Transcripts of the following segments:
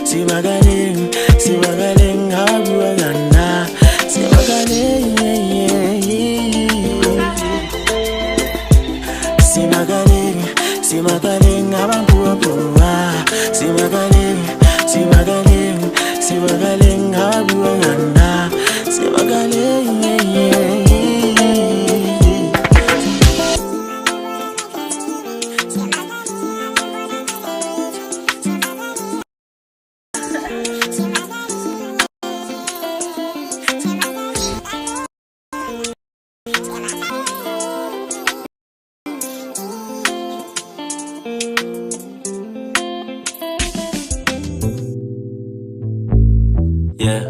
Simagaleng, simagaleng, habuagana. Simagaleng, simagaleng, simagaleng, habuagana. Simagaleng, simagaleng, simagaleng, habuagana. Simagaleng, yeah,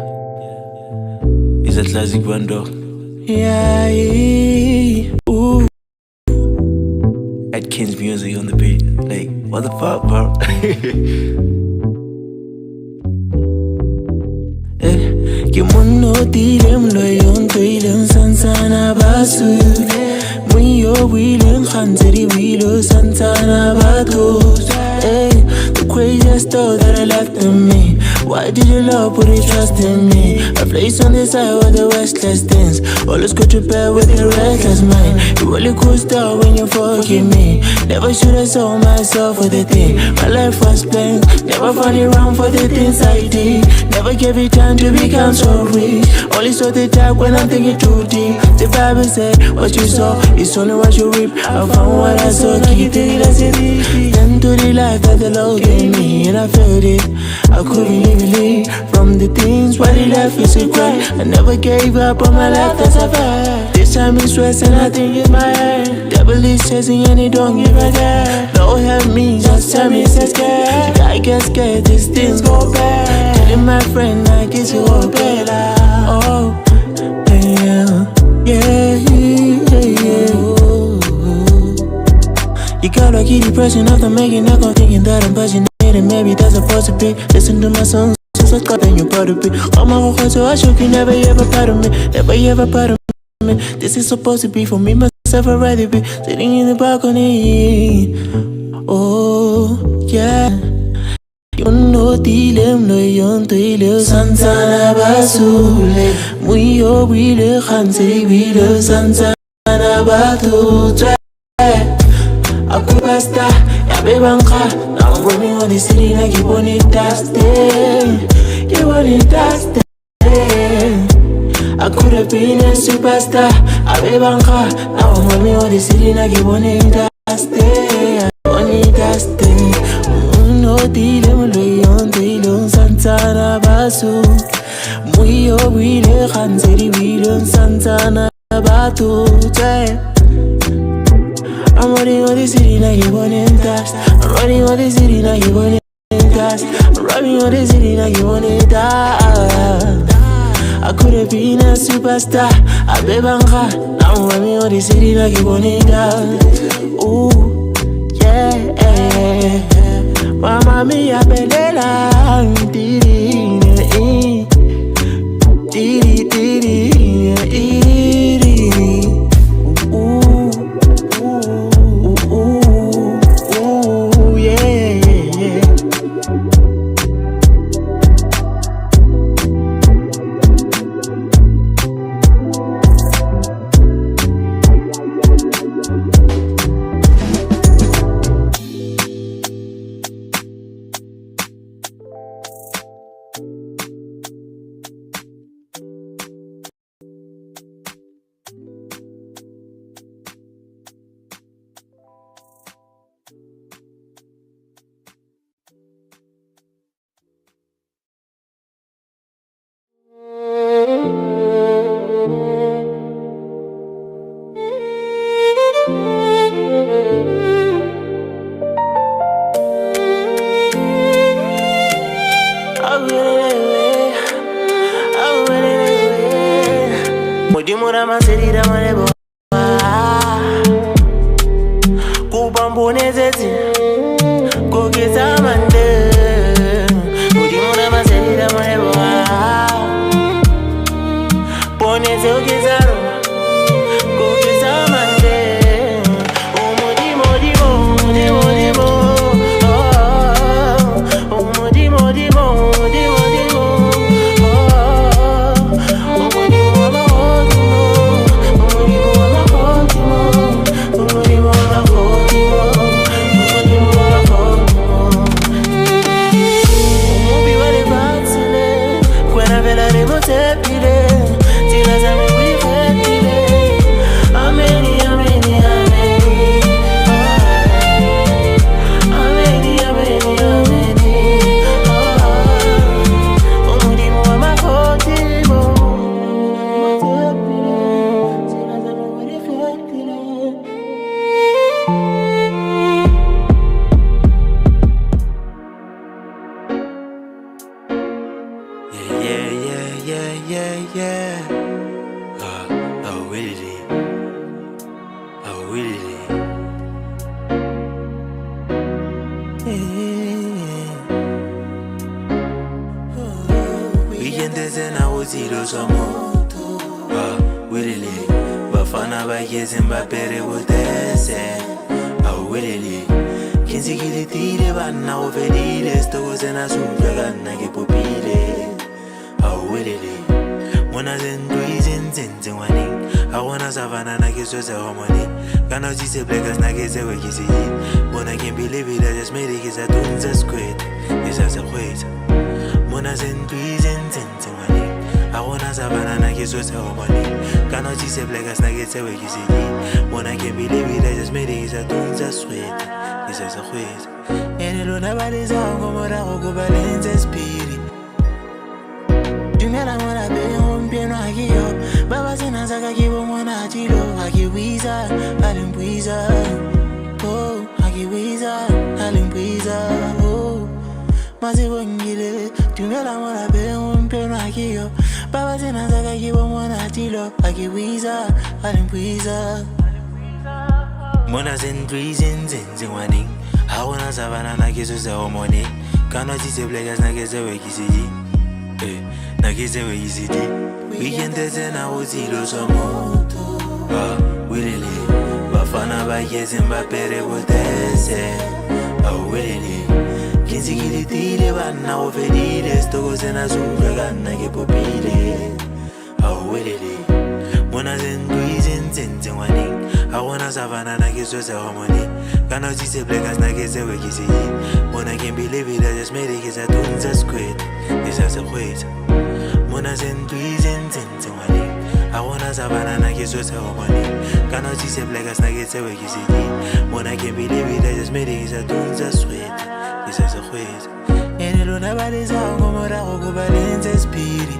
is a classic bando. Yeah, ooh. Atkins music on the beat. Like, what the fuck, bro? Kimuno dilem loyon toilem sansana basu. Muyo wilem khanzeri wilo sansana batu. The craziest thought that I left in me. Why did you love put your trust in me? A place on the side where the restless things. Always go to bed with your restless mind. You really cool stuff when you forgive me. Never should have sold myself for the thing. My life was blank. Never found it wrong for the things I did. Never gave it time to become so weak. Only saw the dark when I'm thinking too deep. The Bible said what you saw is only what you reap. I found what I saw. Keep it then to the life that the Lord gave me. And I felt it. I couldn't even leave from the things why they left is a cry. I never gave up on my life, that's a fact. This time it's stress and I think it's my head. Devil is chasing and he don't give a damn. Lord help me, just tell me it's scared. Should I get scared, these things go bad. Telling my friend I get you all better. Oh, yeah. You got lucky depression after making up, thinking that I'm passionate. And maybe that's supposed to be. Listen to my songs, just like God, then you're part of it. All my heart, so I should you never ever part of me. Never ever part of me. This is supposed to be for me, myself, I'd rather be sitting in the balcony. Oh, yeah. You know, dilem no yon toile sansana basule. Muyo wile khanse wile sansana batu. Aku basta, ya bebanka. Now I'm running on the city like you want it dusty. You want it dusty. I could have been a superstar. I bebanka. Now I'm running on the city like you want it dusty. I want it dusty. No dilem loyon dilem santana basu. Muyo wile khanzeri wile santana batu. I'm running on the city like you want it dust. I'm running on the city like you want it dust. I'm running on the city like you want it dust. I could have been a superstar. I bebanka. Now I'm running on the city like you want it dust. Ooh, yeah. Mama mia belela. Mudimura maserira marebo Kubambonezezi Kogeza mande Mudimura maserira marebo Poneze ogezaro Kogeza mande Umudimo tepile Tila zami wifetile Ameni, ameni, ameni Ameni, ameni, ameni Umudimu wa makotibo Tila zami wifetile Yeah. Oh, really? Oh, really? Weekend is in our zero some more. Oh, really? Bafana ba yezimba pere botese. Oh, really? Kinsi kilitire bana overile stoko zena suja gana ke popile. Oh, really? Mona zenduizen waning I wanna savana na kiso se homoni Kana jise blekas na kese wekisi Mona can't believe it I just made it kisa tunza squid Kisa se kweza Mona zenduizen waning I wanna savana na kiso se homoni Kana jise blekas na kese wekisi Mona can't believe it I just made it kisa tunza squid Kisa se kweza Ene luna baliza ngomora kubalenze spiri Dumela mwana be mpieno akiyo Baba sinazaka kibo mwana achilo Akiwiza, alimpwiza Oh, akiwiza, alimpwiza Oh, mazibo ngile Dumela mwana be mpieno akiyo Baba sinazaka kibo mwana achilo Akiwiza, alimpwiza Mwana zendwizen waning Hawana savana na kiso se homoni Kana jise blekas na kese wekisi Nagize we easy day. Weekend is in our zero some more. Really? Bafana ba yezimba pere botese. Oh, really? Kinsi kilitire bana overile stoko zena suja gana ke popile. Oh, really? Mona zenduizen waning I wanna savana na kiso se homoni Kana jise blekas na kese wekisi Mona can't believe it I just made it kisa tunza squid Kisa se kweza Mona zenduizen waning I wanna savana na kiso se homoni Kana jise blekas na kese wekisi Mona can't believe it I just made it kisa tunza squid Kisa se kweza Ene luna baliza ngomora kubalenze spiri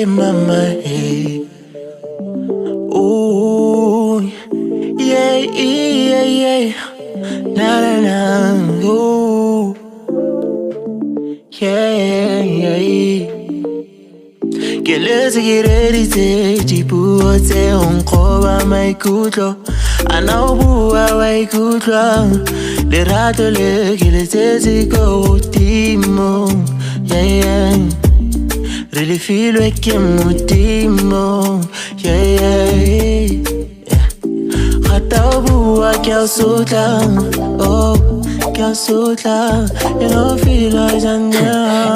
Mama, hey. Ooh, yeah. Na, ooh, yeah. Let's get ready to Jibu te unkoba mai kutlo Anaubua wai kutlo Le rato le kile tezi go timo Yeah Really feel like mutimo Yeah Kataubua kia sutla Oh Kia sutla You know feel like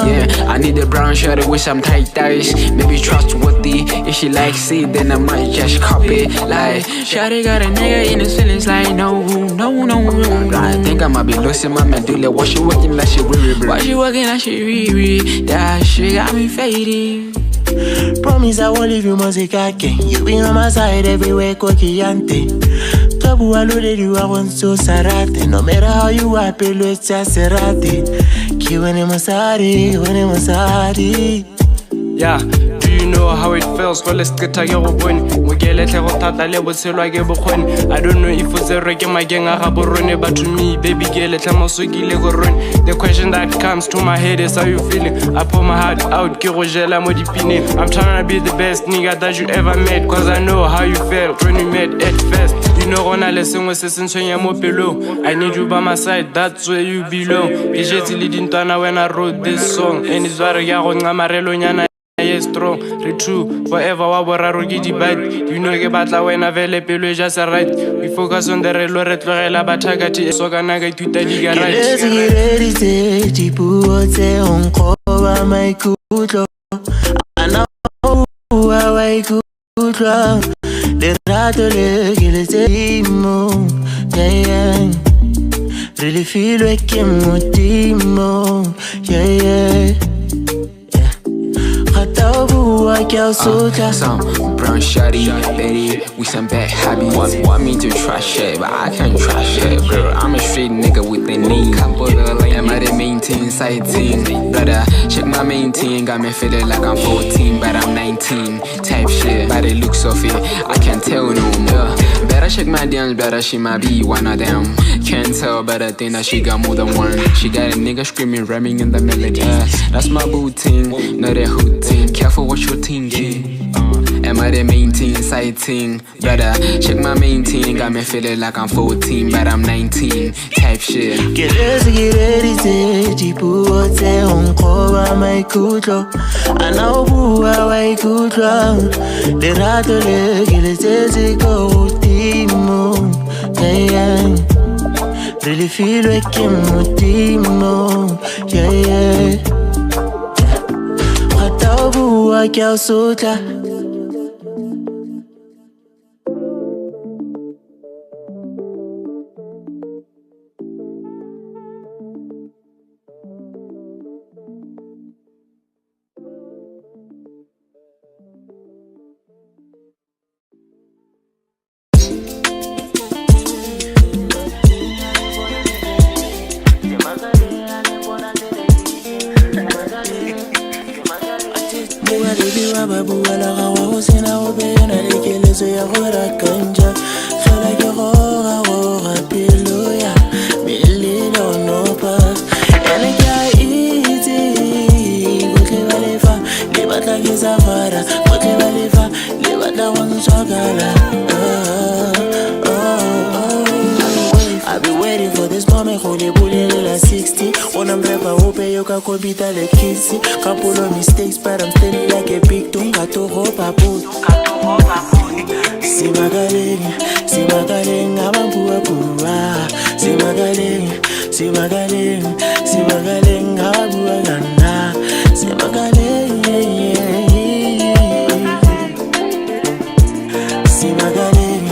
Yeah, I need a brown shirt with some tight ties. Maybe trustworthy. If she likes it, then I might just copy. Like, shawty got a nigga in his feelings. Like, no. I think I might be losing my medulla. Why she working like she weary? Why she working like she weary? That shit got me fading. Promise I won't leave you, Mozikake. You be on my side everywhere, Kokiante. Tabu alode you, I want so sarate. No matter how you are, pelo it's just serate. Kiwene masari. Yeah, do you know how it feels? Well, let's get a young one. We get let her tata level sell like a bukwen. I don't know if it's a reggae my gang a haborone, but to me, baby girl, let her moswiki lego run. The question that comes to my head is how you feeling? I pour my heart out, kirojela modipine. I'm trying to be the best nigga that you ever met, cause I know how you felt when we met at first. You know gona le sengwe se se ntshwenya mo pelong. I need you by my side, that's where you belong. Ke jetse le dintwana when I wrote this song. And it's why ya go ncamarelo nyana ye strong. Re true, forever wa boraro ke di-bad. You know ke batla wena vele pelo e just right. We focus on the real re tlogela bathakati so kana ka ithuta diga right. Ke ready tse dipuo tse onkoba maikutlo. Ana bua wa ikutlwa lerato le ke le tsimo. Yeah. Really feel like I'm modimo. Yeah. Some brown shawty, Betty, we some bad hobbies. Want me to trash it, but I can't trash it, bro. I'm a straight nigga with a name. Am I the main team, side team? Brother, check my main team. Got me feeling like I'm 14, but I'm 19. Type shit, by the looks of it, I can't tell no more. Better check my DMs, better she might be one of them. Can't tell, but I think that she got more than one. She got a nigga screaming, rhyming in the melody. That's my boo team, not that hood team. Careful what you're thinking. Am I the main team, side team? Brother, check my main team. Got me feeling like I'm 14, but I'm 19. Type shit. Get ready, dipuo tse onkoba maikutlo. Ana bua wa ikutlwa lerato le ke le tse go ultimo. Yeah. Really feel like I'm ultimo. Yeah. Gata bua ke a sotla. I've been waiting for this moment, holy bullet like 60. When I'm rapper, hope you can copy that like kissy. Couple of mistakes, but I'm steady like a big tung. Gato hopa put. Si magaling, abang pura. Si magaling, abang pura gana. Si magaling, Si magaling,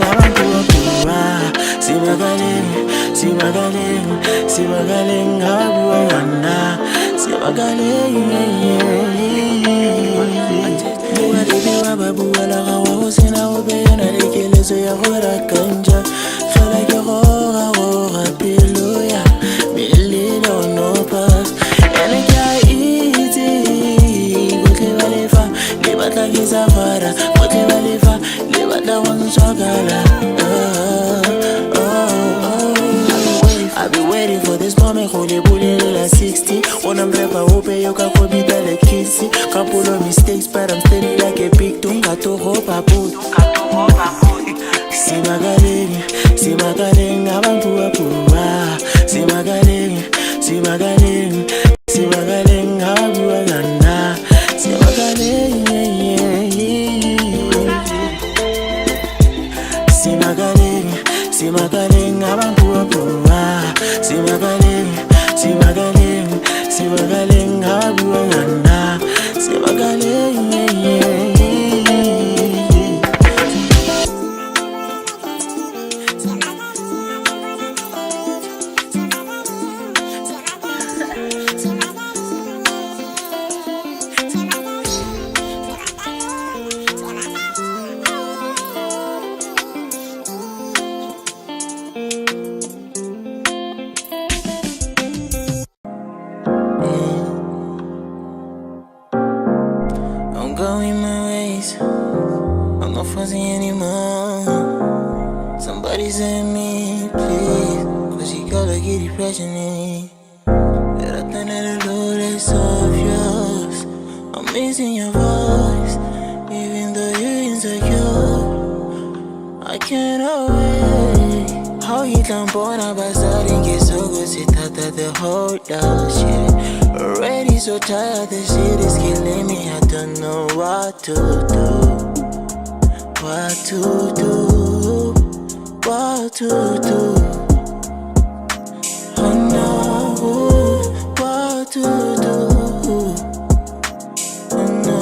abang pura. Si magaling, abang pura gana. Si magaling, Babu ala gawa sina obeyana lekele so ya gora kanja fela ke gora peloya belilo no pass ene kya iti gotle balefa le batla ke safara gotle balefa le batla wanswagala I've been waiting for this moment, holy bullet like 60. When I'm rapper, hope you can copy that like kissy. Couple of mistakes, but I'm steady like a big tung. Gato hopa put. Si magaling, abang pura. Si magaling, abang pura gana. Si magaling, Si magaling, abang pura. Si magaling, abang pura gana. Si magaling, I'm going my ways. I'm not fussing anymore. Somebody save me, please. Cause you gotta get depression in. That I think that the load is obvious. I'm missing your voice. Even though you're insecure, I taken away. How you done born up by starting get so good, sit out the whole shit. Already so tired, the shit is killing me. I don't know what to do. What to do. What to do. Oh no, what to do. Oh no,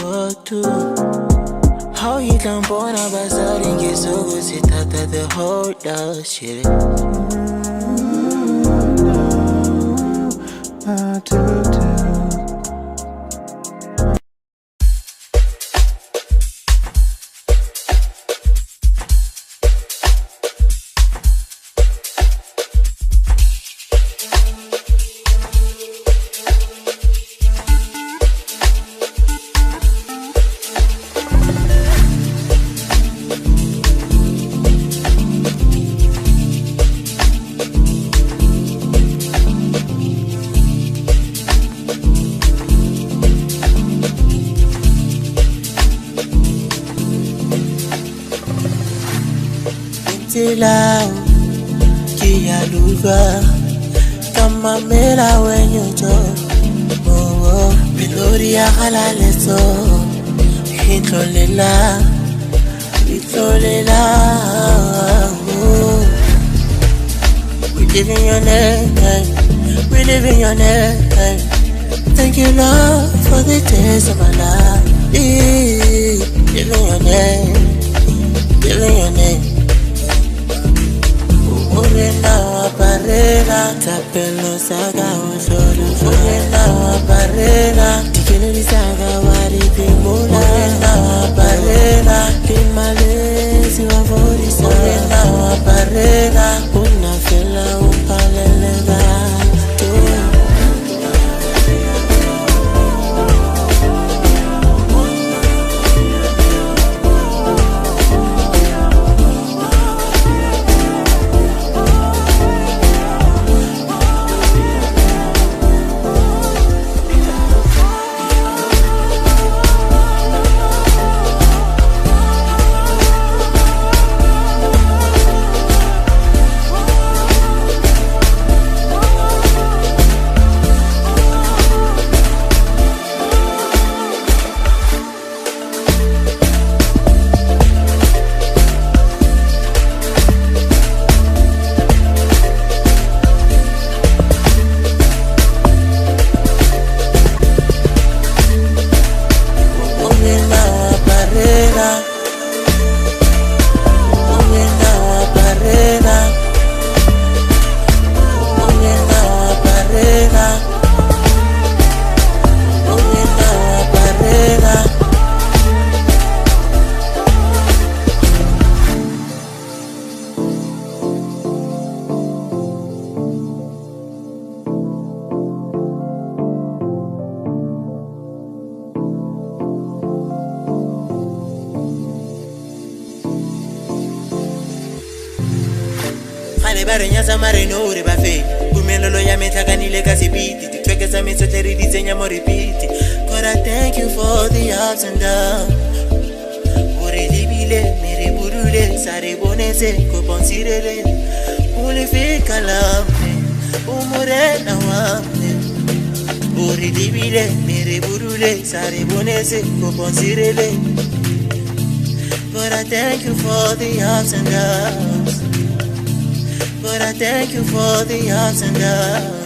what to do. How you done born up by starting get so good, sit out the whole shit. What to do. Lao kia luva kama mela wenye jo oh bilori ya halale so hitlolela oh we live in your name, we live in your name. Thank you Lord for the days of my life. Live in your name, live in your name. Urena wa barera tapelo saga usholu urena wa barera tikele saga wari pimula urena wa barera pimalezi wa vorisa urena wa barera unafela upalela Barenya mareno re ba fe bumelelo ya methakanile ka sebiti ditweke tsa metsotlere di tsenya mo repeat. God I thank you for the ups and downs. Ore libile mere burule sare bonese ko pensirele ule fe kalamne umurena wamne. Ore libile mere burule sare bonese ko pensirele. God I thank you for the ups and downs. But I thank you for the ups and downs.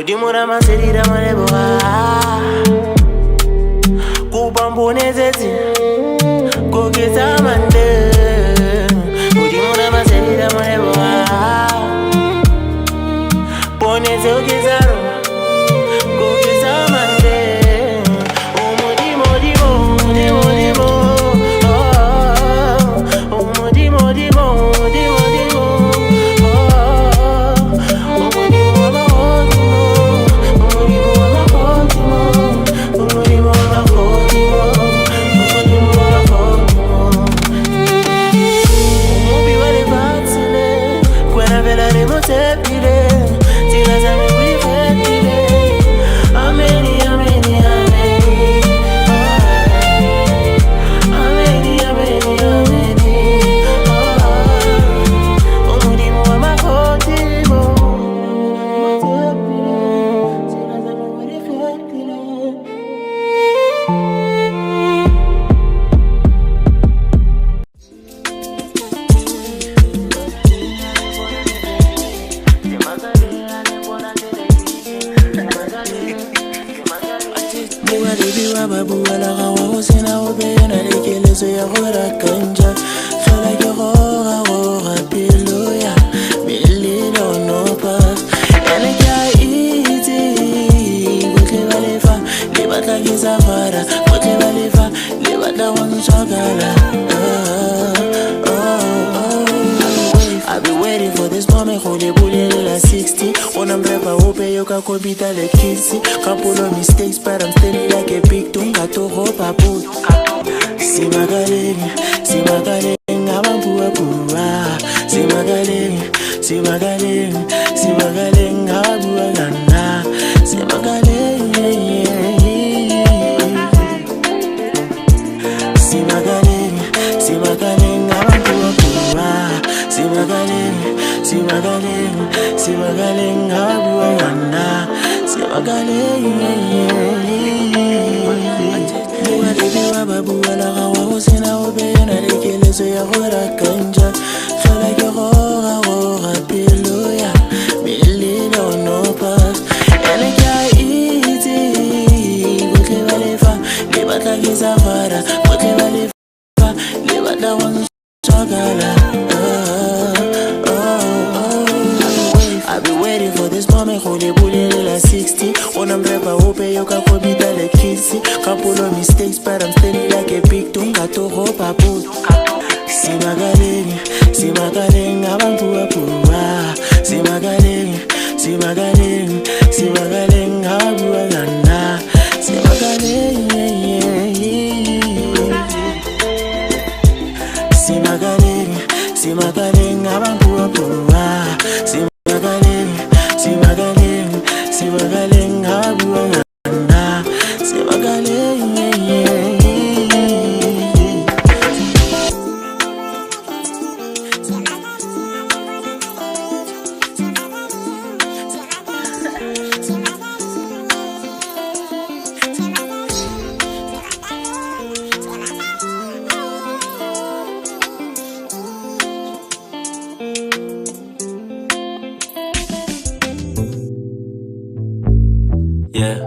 Udimura maserira maneboa Kubambonezezi Kogeza mande Udimura maserira maneboa Poneze ogezaro Kogeza mande I've been waiting for this moment, hold it bullet like 60. When I'm rap, I hope you can compete like kissy. Couple of mistakes, but I'm steady like a big tung. I to hope I put. See my galing, I'm pua pua. See my galing, I'm pua gana. See my galing, see my galing, I'm pua pua. See my galing, I'm pua gana. See my galing. Babu ala gawa hosena obeyana rekele so ya gora kanja fela ke gora peloya belilo no pass ene kya easy gotle balefa le batla ke safara gotle balefa le batla wan sogala I've been waiting for this moment, hold it bullet like 60. When I'm rap, I hope you can compete like kissy. Couple of mistakes, but I'm steady like a big tung. I to hope I put. See my galing, I'm pua pua. See my galing, I'm pua gana. See my galing, I'm pua pua. See my galing, I'm pua gana. See my galing, yeah,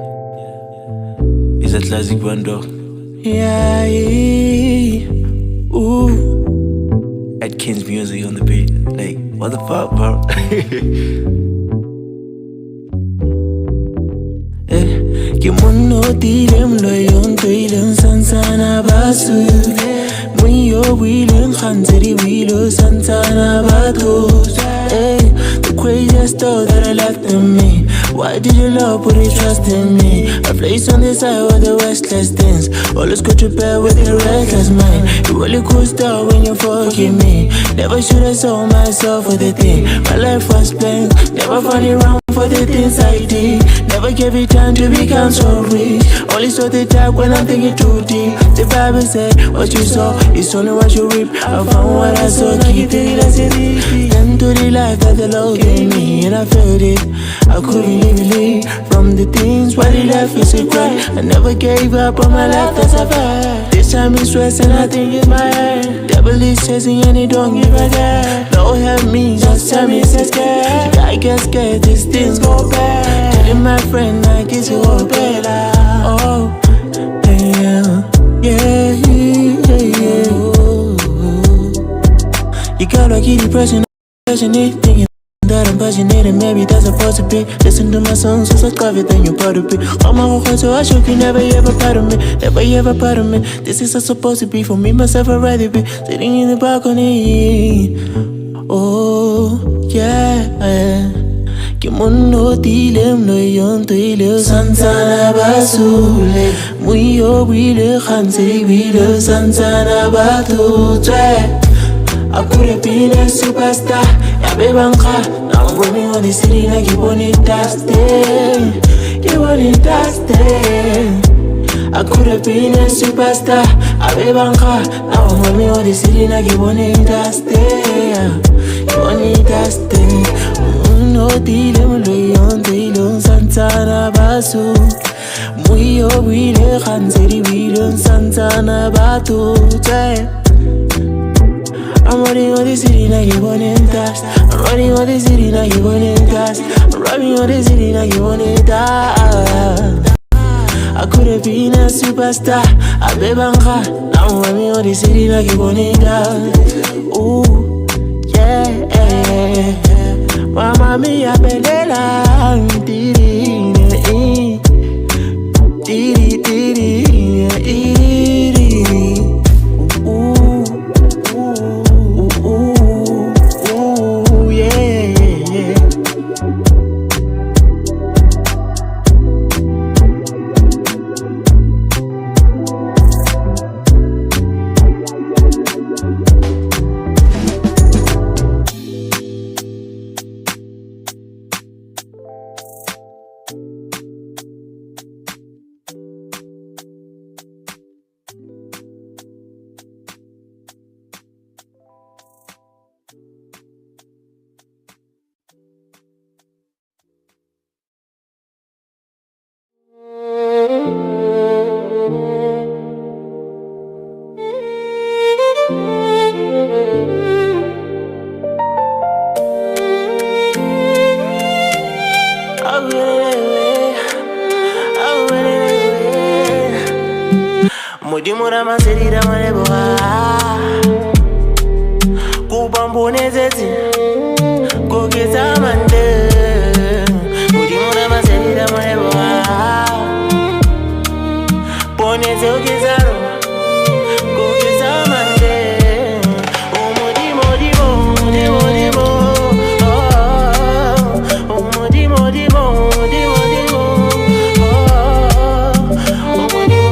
is that classic bando? Yeah, ooh. Atkins music on the beat. Like, what the fuck, bro? Kimono dilem loyon toilem sansana basu. Muyo wilem khanzeri wilo sansana batos. The craziest thought that I left in me. Why did you love, put your trust in me? A place on the side where the restless dance. Always go to bed with a reckless mind. You really cool stuff when you forgive me. Never should have sold myself for the thing. My life was blank, never found it wrong for the things I did. Never gave it time to become so rich. Only saw the dark when I'm thinking too deep. The Bible said, what you saw is only what you reap. I found what I saw, keep it as it is. Then to the life that the Lord gave me, and I felt it. I couldn't believe from the things what he left is a cry. I never gave up on my life, that's a fact. This time it's stress and I think it's my head. Devil is chasing and he don't give a damn. Don't help me, just tell me it's scared. I get scared, these things go bad. Telling my friend I get you all better. Oh, yeah, yeah, yeah. You got lucky depression, thinking that I'm passionate and maybe that's supposed to be. Listen to my songs, so subscribe it, then you're proud of it. All my whole so I should you never ever part of me. Never ever part of me. This is how supposed to be for me, myself, I'd rather be sitting in the balcony. Oh, yeah. Kimono dilem no yon tile Santana basule Muyo wile khanse wile Santana batu twe I could have been a superstar. Yeah, baby, now I'm running on the city like you want it dusty. You want it dusty. I could have been a superstar. Yeah, baby, now I'm running on the city like you want it dusty. You want it dusty. No dealing, Leon, Leon, Santana Basu. Muyo, Wile, Hanseri, Wile, Santana Batu. I'm running on the city now you want it dust. I'm running on the city now you want it dust. I'm running on the city now you want it dust. I could have been a superstar. I be banga. Now I'm running on the city now you want it dust. Ooh, yeah. Mama mia belela, diri, diri, diri, diri. Ooh. Mudimura maserira maneboa Kubambonezeti Kogeza mande Mudimura maserira maneboa Poneze ogezaro Kogeza mande Oh mudimo dimo dimo dimo Oh mudimo dimo dimo dimo Oh mudimo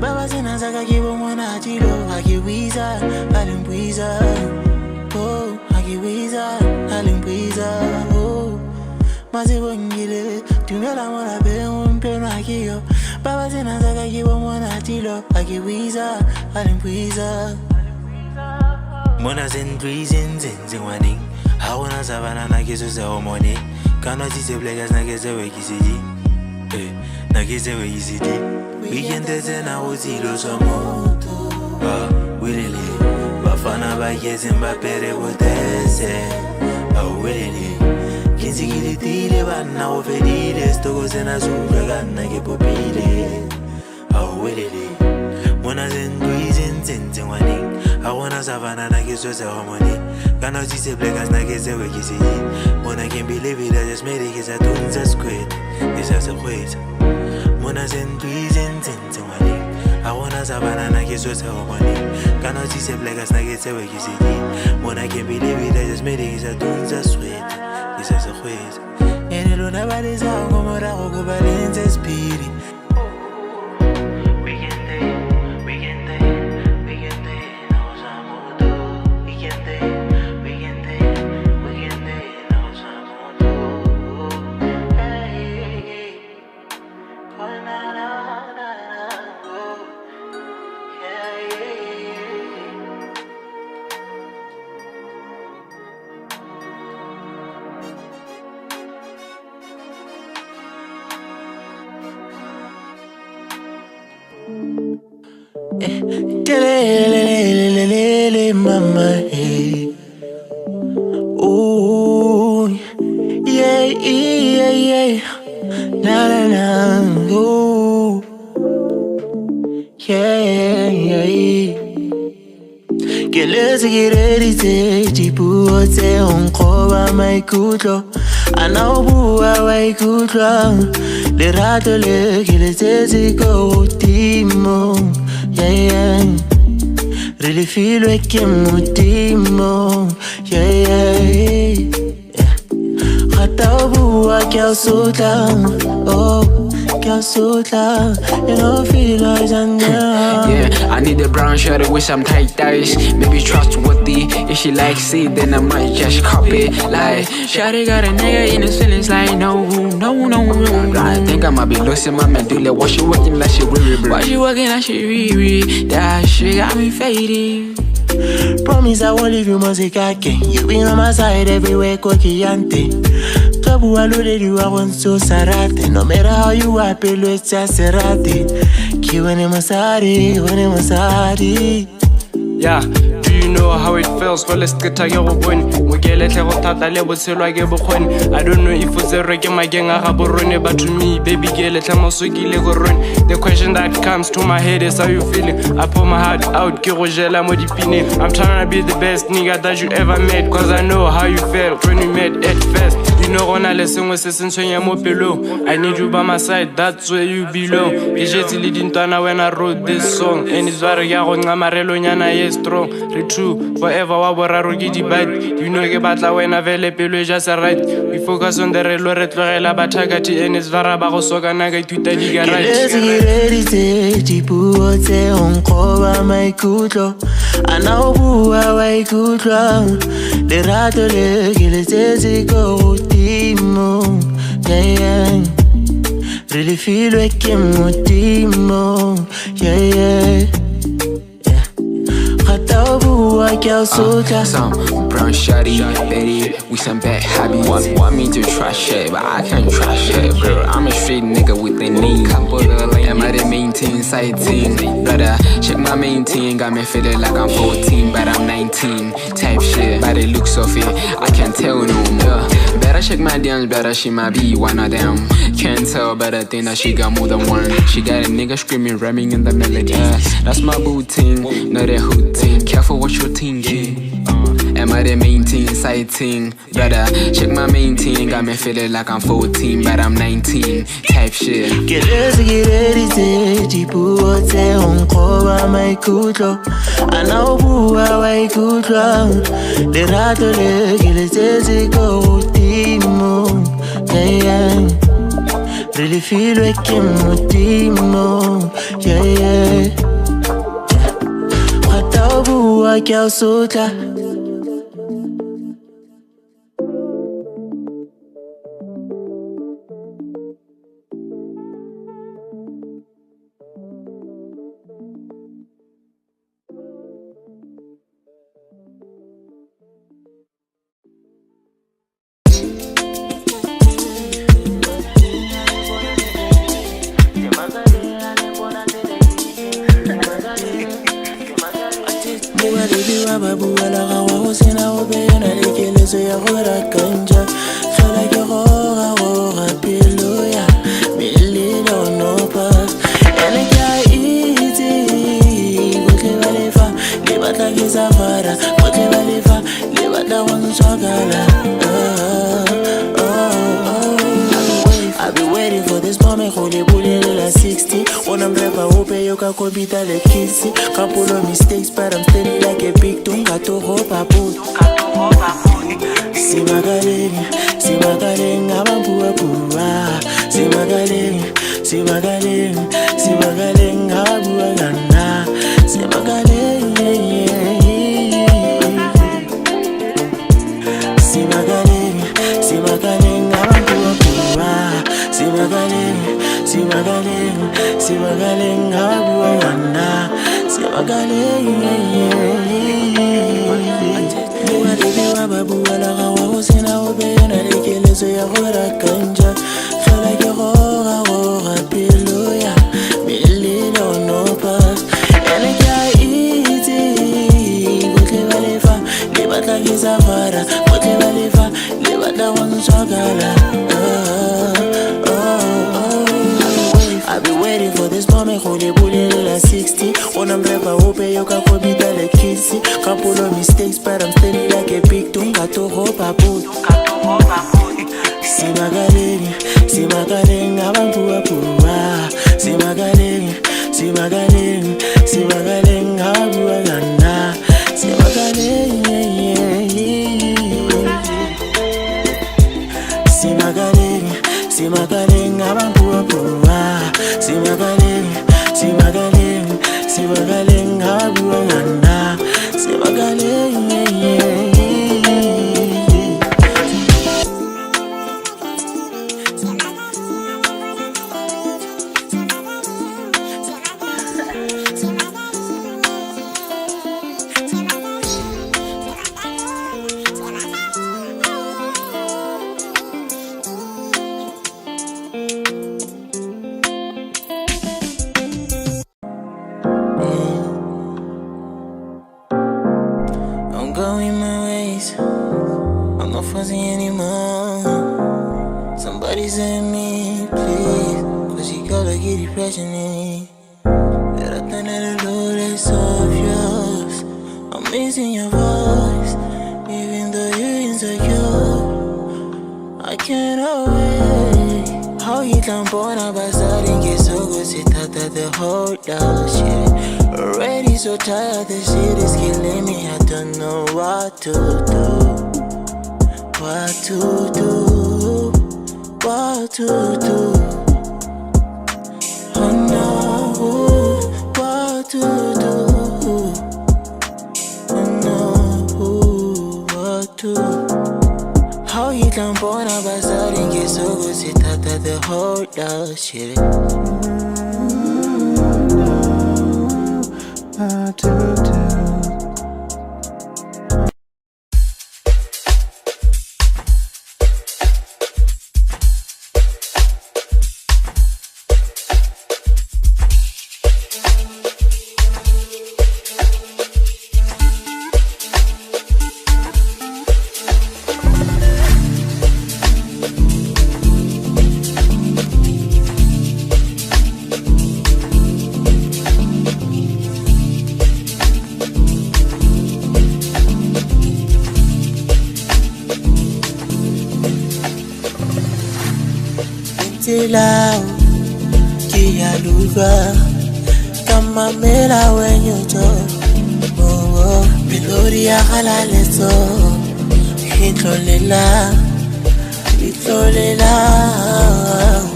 Baba sena saka kibo mwana chilo akiwiza alimpwiza oh akiwiza alimpwiza oh mazibongile tumela mwana be umpeno akiyo Baba sena saka kibo mwana chilo akiwiza alimpwiza Mwana zenzi wani hawana savana na kiso za homoni kana tise blegas na kesewe kisiji na kesewe kisiji Weekend na uzilo somoto wilili bafana bageze mbapere botese wilili kinzigilitile bana ofedile stoko sena zuga gana ke popile wilili mona zenzi wani hawana savana na kiso za homoni kana tise blegas na kesewe kisiji mona can believe it I just made it cause I don't just quit this has a quit Mona zenzi wani hawana savana na kiso za homoni kana tise blegas na kesewe kisiji mona can believe it I just made it cause I don't just quit this has a quit enelo na baliza ngomora okubalenze spiri Mama, hey. Ooh, yeah, na na na, ooh, yeah. Gelezi giredi jibu ote onkoba maikutlo, anaubuwa waikutlo, le rato le gelezi go timo, yeah. Really feel like mutimo, yeah. Khatabu kya sota, oh, kya sota, you know feel like Yeah, I need a brown shirt with some tight ties. Maybe trustworthy. If she likes it, then I might just copy. Like, shawty got a nigga in his feelings like no. I think I might be losing my medulla. Why she working like she really? Why she working like she really? That shit got me fading. Promise I won't leave you, Mozikake. You been on my side everywhere, Kokiante. Trouble I loaded you, I want so sarate. No matter how you happy, it's just serate. When Masari. Yeah, do you know how it feels? Well, let's get a young one. We get a little tata level, so I get one. I don't know if it's a reggae, my gang, I have a run, but to me, baby girl, it's a mosuki lego run. The question that comes to my head is how you feeling? I pour my heart out, Kirojela Modipine. I'm trying to be the best nigga that you ever met, cause I know how you felt when we met at first. You know, when I listen with since when you're below. I need you by my side, that's where you belong. It's leading to when I wrote this song. And it's very young, Amarelo Yana is strong. True, forever, Waboraru Gidi bad. You know, Gebatla when I velepelo just right. We focus on the Relo Retlorella Batagati and it's Varabaro Soganaga to Taliga right. Jibuote onkoba maikutlo, anaubuwa waikutlo, le rato le gilete go timo, yeah. Really feel like mutimo, yeah. Some brown shawty, Betty, we some bad hobbies. Want me to trash it, but I can't trash it, bro. I'm a straight nigga with a name. Am I the main team, side team? Brother, check my main team. Got me feeling like I'm 14, but I'm 19. Type shit, by the looks of it, I can't tell no more. Better check my DMs, better she might be one of them. Can't tell, but I think that she got more than one. She got a nigga screaming, rhyming in the melody. That's my boo team, not that hood team. Careful what you're thinking. Am I the main team, side team? Brother, check my main team. Got me feeling like I'm 14, but I'm 19. Type shit. Jibuote onkoba maikutlo, anaubuwa waikutlo, le rato le gilete go timo, yeah. Really feel like modimo, yeah. Khatabu wa kya sotla. I've been waiting for this moment, holy bully la 60. When I'm never open, you can be like kissy. Couple of mistakes, but I'm steady like a big tung. Got to hope I put. See my gallery, I'm a pua. See my gallery, I'm a pua. See my gallery, I've been waiting for this moment, holy bully la 60. When I'm never open, you can be like kissy. Couple of mistakes, but I'm steady like a big tung. Got to hope I put. See my gallery, I'm a pua. See my gallery, I'm a pua. See my I'm going my ways, I'm not fussing anymore. Somebody save me, please, cause you gotta get depression in me. That I think that the Lord is obvious. I'm missing your voice, even though you're insecure. I can't wait. How you can born up by starting get so good, sit out the whole dog shit. Already so tired, this shit is killing me. I don't know what to do. What to do. What to do. Oh no, what to do. Oh no, what to do. How you can born up by starting get so good, sit out the whole dog shit. Lao kia luva kama mela wenye joy oh bilori ya halale so hitlolela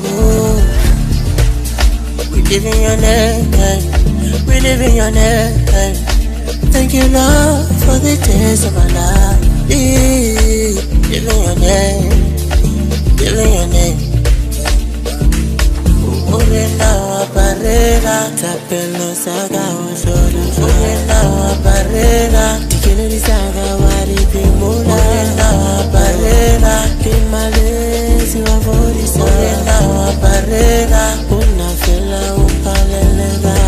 oh Living your name, we live in your name. Thank you, Lord, for the days of our life. Living your name, living your name. Urena wa barera, tapelo saga usoro. Urena wa barera, tikele saga wari pimula. Urena wa barera, kimalezi wa vorisa. Urena wa barera, unafela upalela.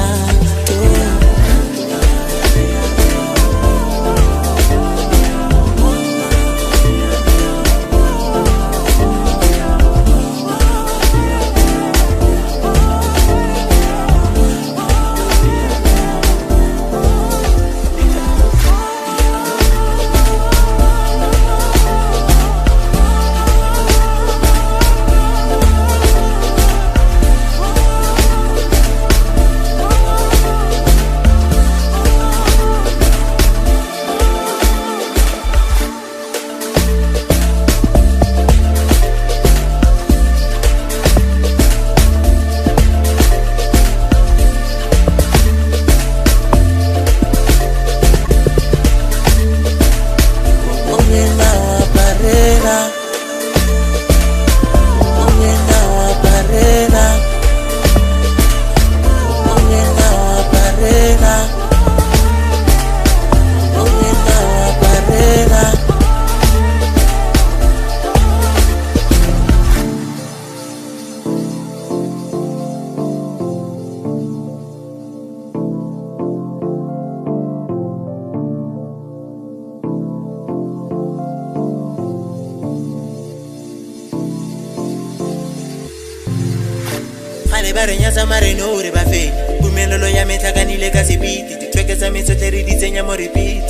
Barenya mareno ure ba fe bumelelo ya metlakanile ka sebiti ditweke tsa metsotle re di tsenya mo repeat.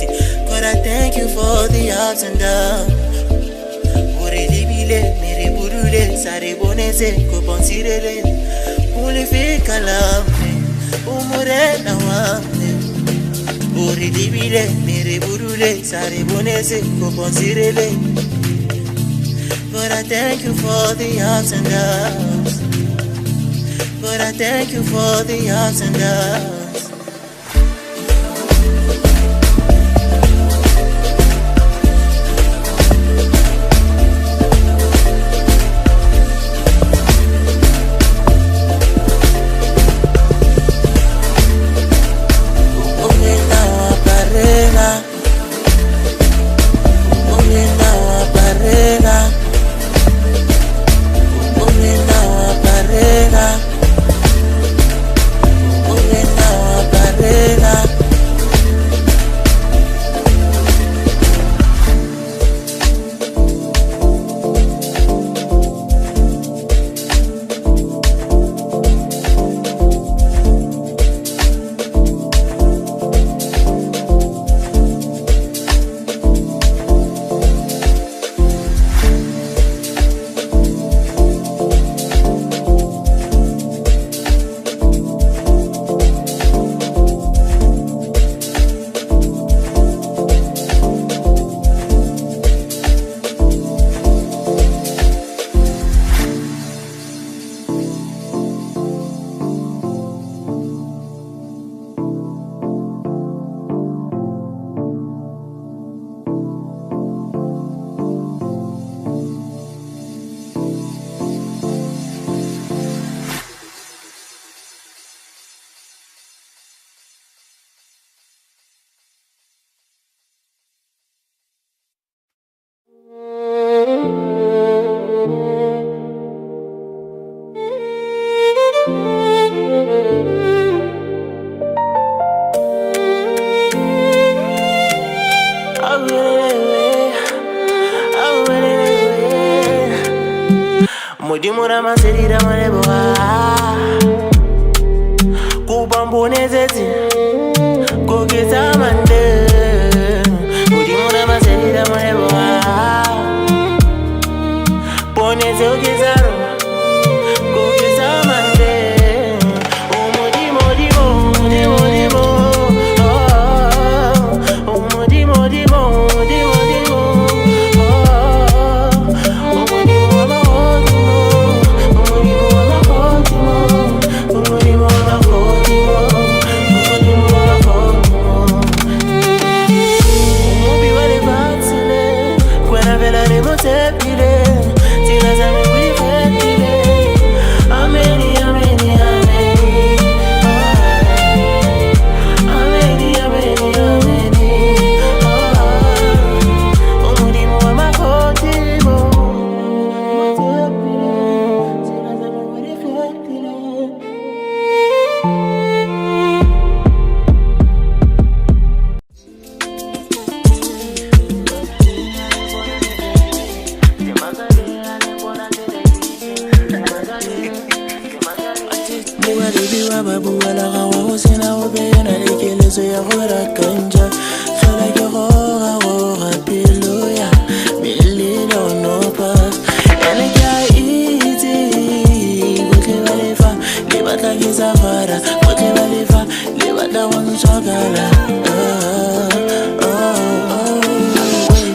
God, I thank you for the ups and downs. Ore libile mere burule sare bonese ko bonsirele ule fe kalamne umurena wamne. Ore libile mere burule sare bonese ko bonsirele. God, I thank you for the ups and downs. But I thank you for the ups and downs. Mudimura maserira mareboa Kubambonezezi Kogeza mande Mudimura maserira mareboa Poneze ogezaro Kogeza mande Mudimo dimo dimo dimo Mudimo dimo dimo dimo Mudimo baby wa babua la ga wa go sena go bena le keleso ya go rakanja fela ke go ga pelo ya melelo no pass ene ka itse go tle ba lefa le batla ke safara go tle ba lefa le batla go ntswakala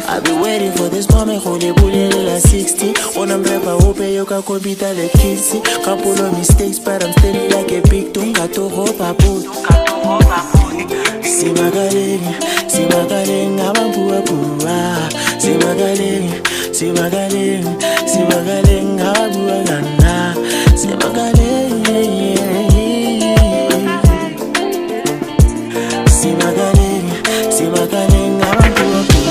I've been waiting for this moment, hold it, la 60. When I'm rapper, hope you can compete like kissy. Couple of mistakes, but I'm steady like a big tunga to hope I put. See my darling, I'm pua pua. See my darling, I'm pua gana. See my darling, see my darling, I'm pua pua.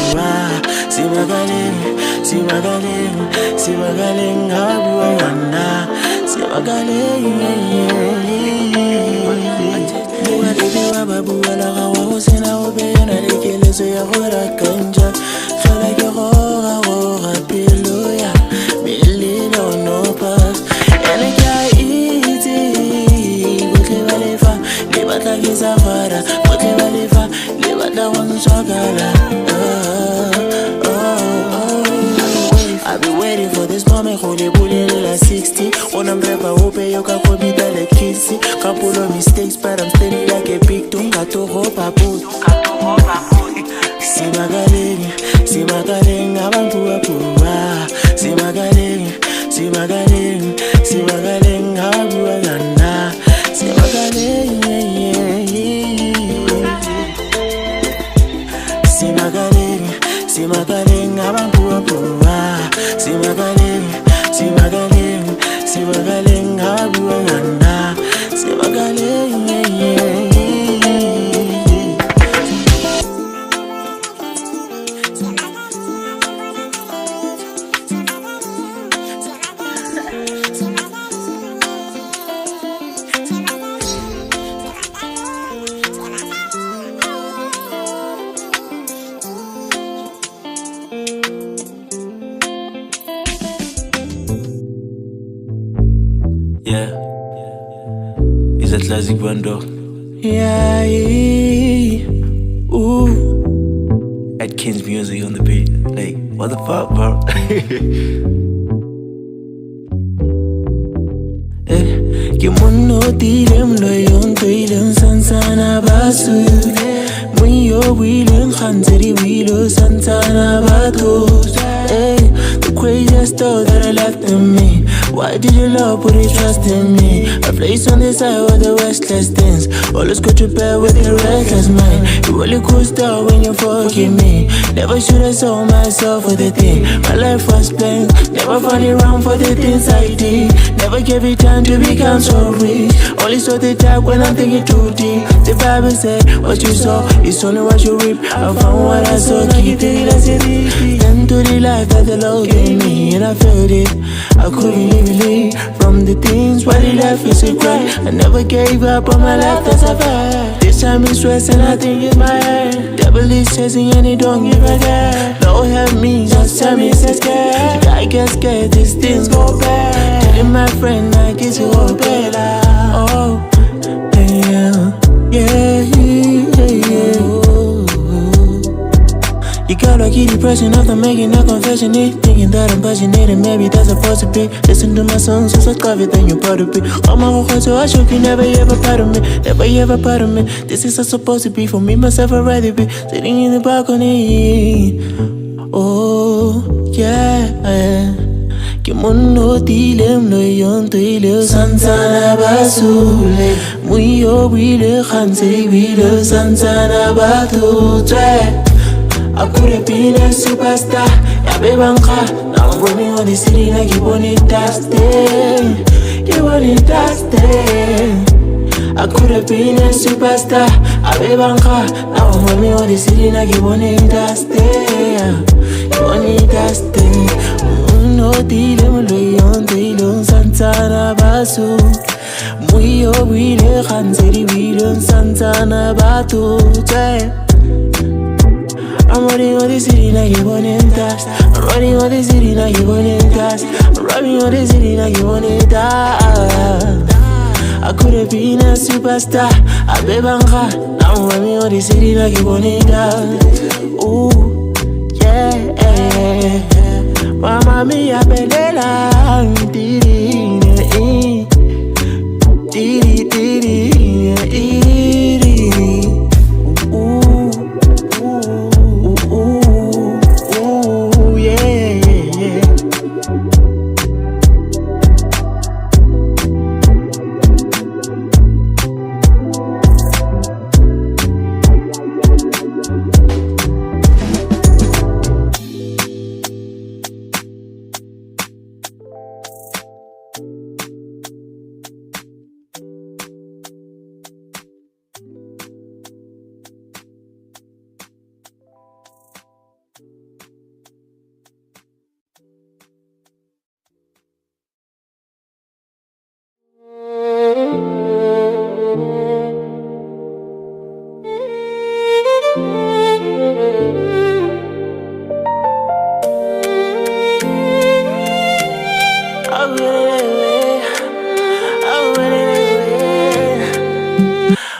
See my darling, how do I wanna? See my darling, baby, babu, la gawa, sena obena, le keleso ya go rakanja, fela ke go pelo ya, melelo no pass, ene ka itse, go tle ba lefa, le batla ke safara, go tle ba lefa, le batla go ntswakala. I've been waiting for this moment, hold it, la 60. When I'm rapper, hope you can compete like kissy. Couple of mistakes, but I'm steady like a big tunga to hope I put. See my darling, I'm pua pua. See my darling, I'm pua gana. See my darling, see my darling, I'm pua pua. See my darling, how do I wanna? See my darling, yeah, is that classic bando? Yeah, ooh, Atkins music on the beat. Like, what the fuck, bro? Ke mono dilem lo yon toilem sansana basu. Muyo wilem khanzeri wilo sansana batos. The craziest thought that I left in me. Why did your love put your trust in me? A place on the side of the restless things. Always go to bed with your restless mind. You really cool stuff when you forgive me. Never should have sold myself for the thing. My life was blank. Never found it wrong for the things I did. Never gave it time to become so rich. Only saw the dark when I'm thinking too deep. The Bible said what you saw is only what you reap. I found what I saw. Keep it as it is. Then to the life that the Lord gave me, and I felt it. I couldn't leave from the things why the life is a cry. I never gave up on my life, that's a fact. This time it's stress and I think it's my head. Devil is chasing and he don't give a damn. Lord help me, just tell me it's scared. Should I get scared, these things go bad. Telling my friend like it's all better. Oh, yeah. You got like depression after making a confession. Thinking that I'm passionate and maybe that's supposed to be. Listen to my songs, so subscribe it, then you're proud to be. All my whole so I should be never ever part of me. Never ever part of me. This is how supposed to be for me, myself, I'd rather be sitting in the balcony. Oh, yeah. Kimono dilem lo yon toile sansana basule. Muyo wile khanse wile sansana batu twe. I could have been a superstar, yeah, baby, now I'm running on the city like you want it dusty. You want it dusty. I could have been a superstar, yeah, baby, now I'm running on the city like you want it dusty. You want it dusty. No dilem lo yon dilem santana basu. Muyo wile khanzeri wile santana batu. I'm running on the city like you want it dust. I'm running on the city like you want it dust. I'm running on the city like you want it dust. I could have been a superstar. I bebanga, now I'm in the city like you bonita. Ooh, yeah. Mama mia belela, diri, diri, diri. Ooh, yeah.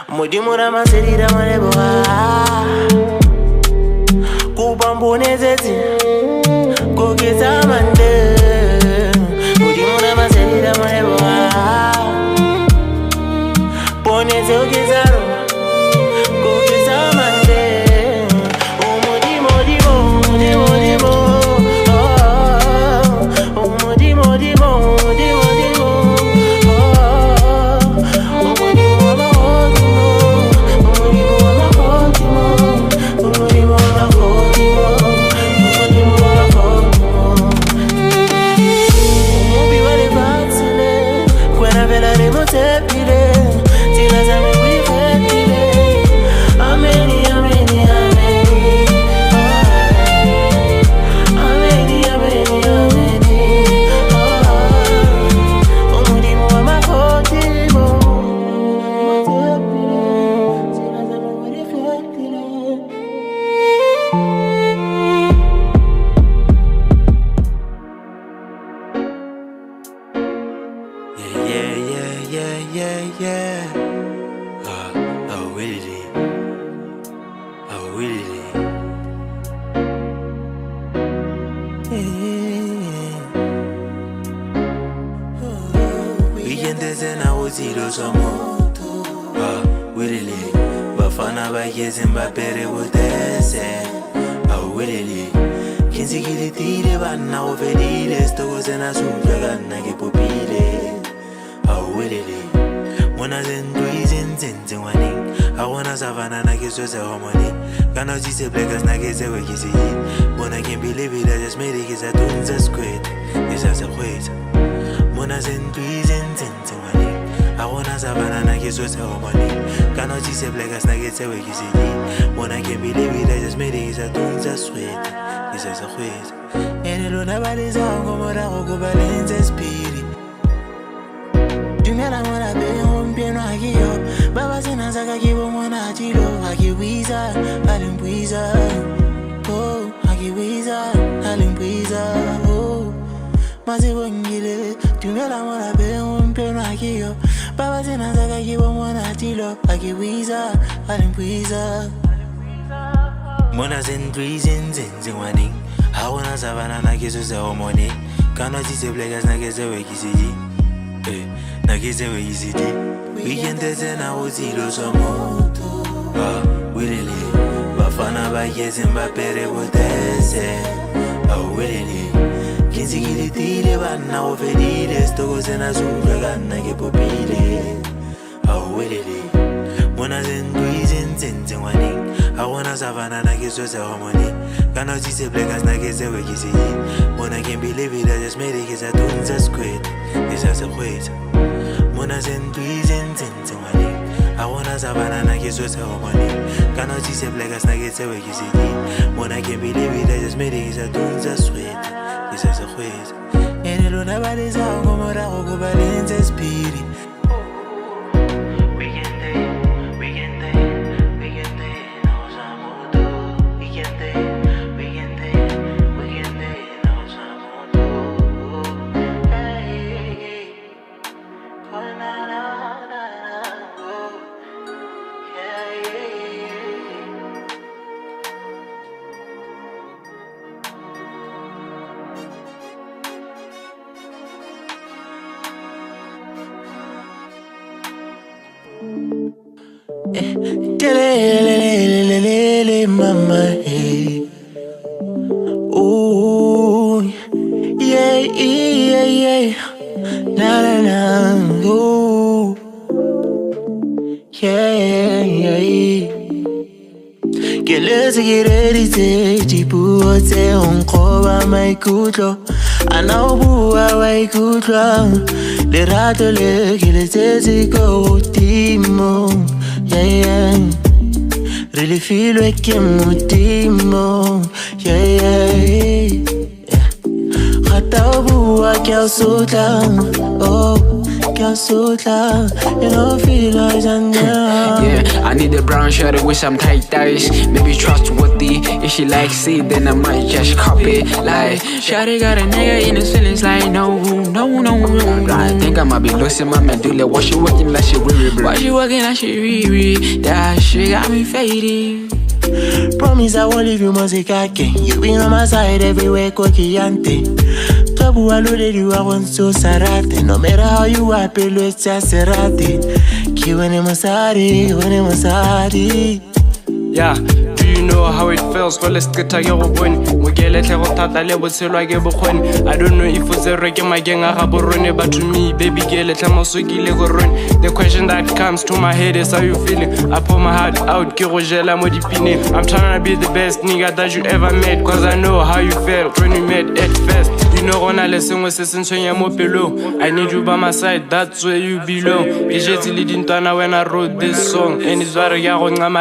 Mudimura maserira maneboa Kupambone zeti Kogeza mande Mudimura maserira maneboa Pone zeogezaro Kogeza mande Umudimo zero somoto Willily Bafana bageze mbapere butese Willily Kinzigili tire bana ovedile Stogoze na suja gana kipopile Willily Mona zendui zinzinzi wani Awana savana na kisoze homoni Gana jise blekas na kise wekisi Mona can't believe it, I just made it Kisa tunza squid Kisa se kweza Mona zendui zinzinzi wani Awana savana na kisoze homoni Gana jise blekas na kise wekisi Mona can't believe it, I just made it Kisa tunza squid Kisa se kweza Ene luna baliza ngomora kukubalenze spiri Dumela mwana be hompieno hakiyo Baba sinazaka kibo mwana achilo Hakiwiza, halimpwiza Oh, hakiwiza, halimpwiza Oh, mazibo ngile Dumela mwana be hompieno hakiyo Baba sinazaka kibo mwana achilo Hakiwiza, halimpwiza Mwana zendri zinzinzi waning Hawana savana na kiso se homoni Kano jise blegas na kese wekisiji Nagize we easy day. Weekend is na uzilo somoto. Willily. Bafana bageze mbapere butese. Willily. Kinzigili tire bana ovedile. Stogoze na suja gana kipopile. Willily. Mona zendui zinzinzi wani. Awana savana na kisoze homoni. Gana jise blekas na kese wekisi. Mona can't believe it, I just made it. Kisa tunza squid. Kisa se kweza. Mona zendui zinzinzi wani Awana savana na kisoze homoni Gana jise blekas na kese wekisi Mona can't believe it, I just made it Kisa tunza sweet Kisa se kweza Ene luna baliza ngomora kukubalenze spiri Na na na Lele, mama, hey. Ooh, yeah, yeah, yeah. Na na na, ooh, yeah, yeah. Get ready, Jibu, say on cover my kudo. I know who I could run. The rattle, get go, Timo. Yeah. Really feel like I'm Timo. Yeah. Khatabu, I can't so down. Oh. You know, feel like yeah, I need a brown shirt with some tight ties. Maybe trustworthy. If she likes it, then I might just copy. Like, shawty got a nigga in his feelings. Like, no. I think I might be losing my medulla. Why she working like she weary? Why she working like she weary? That shit got me fading. Promise I won't leave you, Mozikake. You been on my side everywhere, Kokiante. Trouble I loaded you, I want so sarate. No matter how you happy, it's just serate. Kiwene masari. Yeah, do you know how it feels? Well, let's get a young one. We get let her out the level, so like a boon. I don't know if it's a reggae, my gang, but to me, baby girl, let them also kill run. The question that comes to my head is how you feeling? I pour my heart out, Kirojela Modipine. I'm trying to be the best nigga that you ever met, cause I know how you felt when we met at first. You know, when I listen with below. I need you by my side, that's where you belong. It's just leading to when I wrote this song. And it's very young, I'm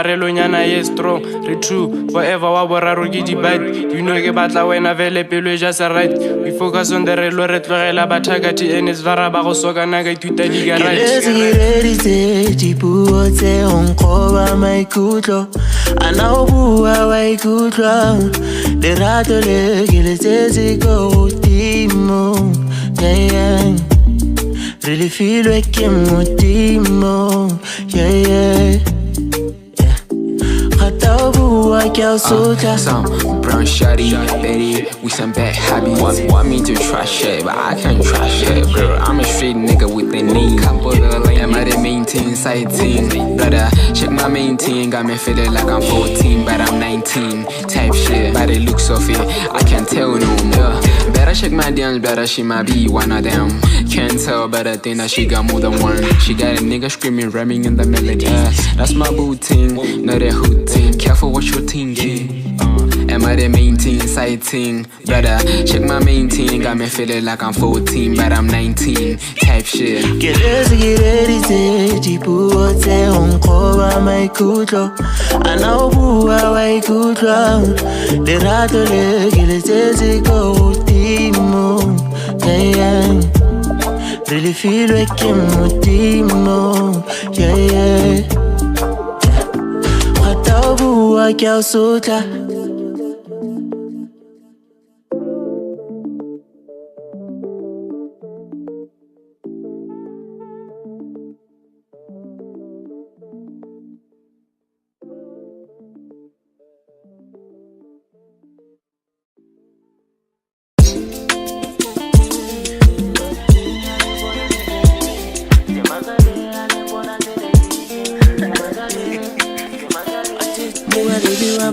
strong. True, forever waboraro ke di-bad. You know ke batla wena vele pelo e just right. We focus on the real re tlogela bathakati and it's vara ba go soka na ka ithuta di ga right. Get ready, Jibu, say on cover my kudo. I know who I could run. The rattle, get go, Timo. Yeah. Really feel like I'm Timo. Yeah. Some brown shawty, Betty, with some bad habits. Want me to trash it, but I can't trash it, bro. I'm a straight nigga with a name. Am I the main team, side team? Brother, check my main team. Got me feeling like I'm 14, but I'm 19. Type shit, by the looks of it, I can't tell no more. Better check my DMs, better she might be one of them. Can't tell, but I think that she got more than one. She got a nigga screaming, rhyming in the melody. That's my boo ting, not a hood ting. Careful what you're thinking. Am I the main team, side team? Brother, check my main team. Got me feeling like I'm 14, but I'm 19. Type shit. Get ready, Jibu, say on cover my kudo. I know who I could run. The rattle, get go, Timo. Yeah. Really feel like I'm Timo. Yeah. Khatabu, I can't so down.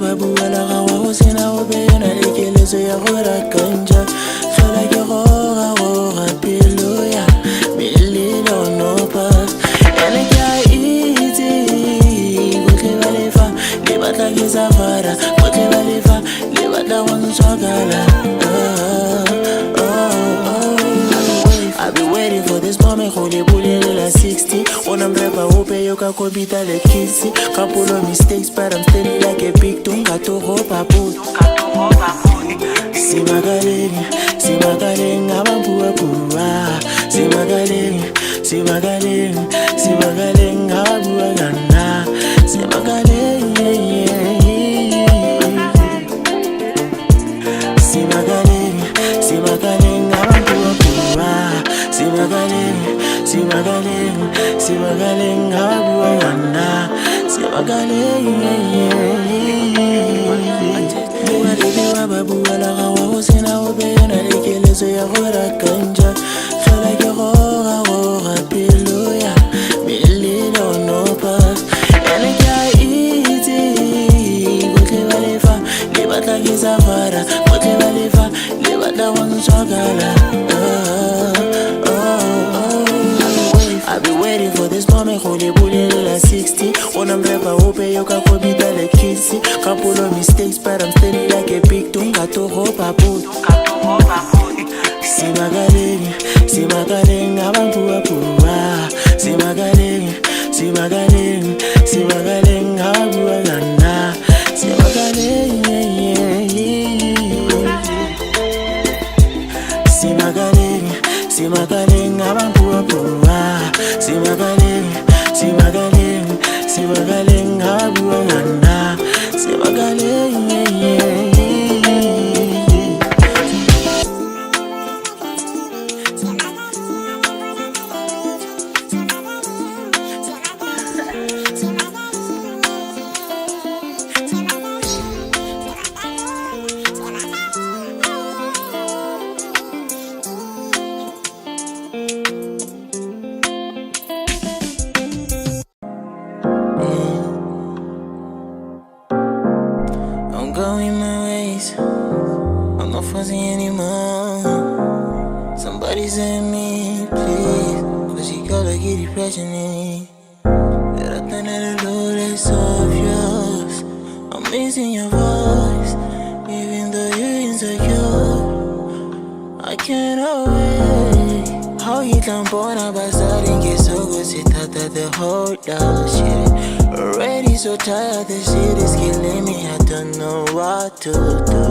Babu ala gawa sina obena lekelezo ya gora kanja fela ke gora pelo ya melilo no pa ene kya easy gotle balefa le batla ke safara gotle balefa le batla wan swagala. I've been waiting for this moment, holy bullet like 60. When I'm rapper, hope you can copy that like kissy. Couple of mistakes, but I'm steady like a big tongue. Got to hope I put. See my gallery, I'm a pura. See my gallery, I'm a pura. See my gallery, no go le bolelela 60. When I'm rapper, hope you can go be the kissy. Couple of mistakes, but I'm steady like a big tunga to hope I put. Simagaling, simagaling, abantu apura. Simagaling, simagaling, simagaling, abantu aganda. Simagaling, simagaling, simagaling, abantu apura. Simagaling, simagaling, simagaling, abantu aganda. Simagaling, I'm going my ways, I'm not fussing anymore. Somebody save me, please, cause you gotta get depression in. But I think that the load is obvious. I'm missing your voice, even though you're insecure. I can't wait. How you done born up by starting get so good, sit out at the whole shit. Already so tired, this shit is killing me. I don't know what to do.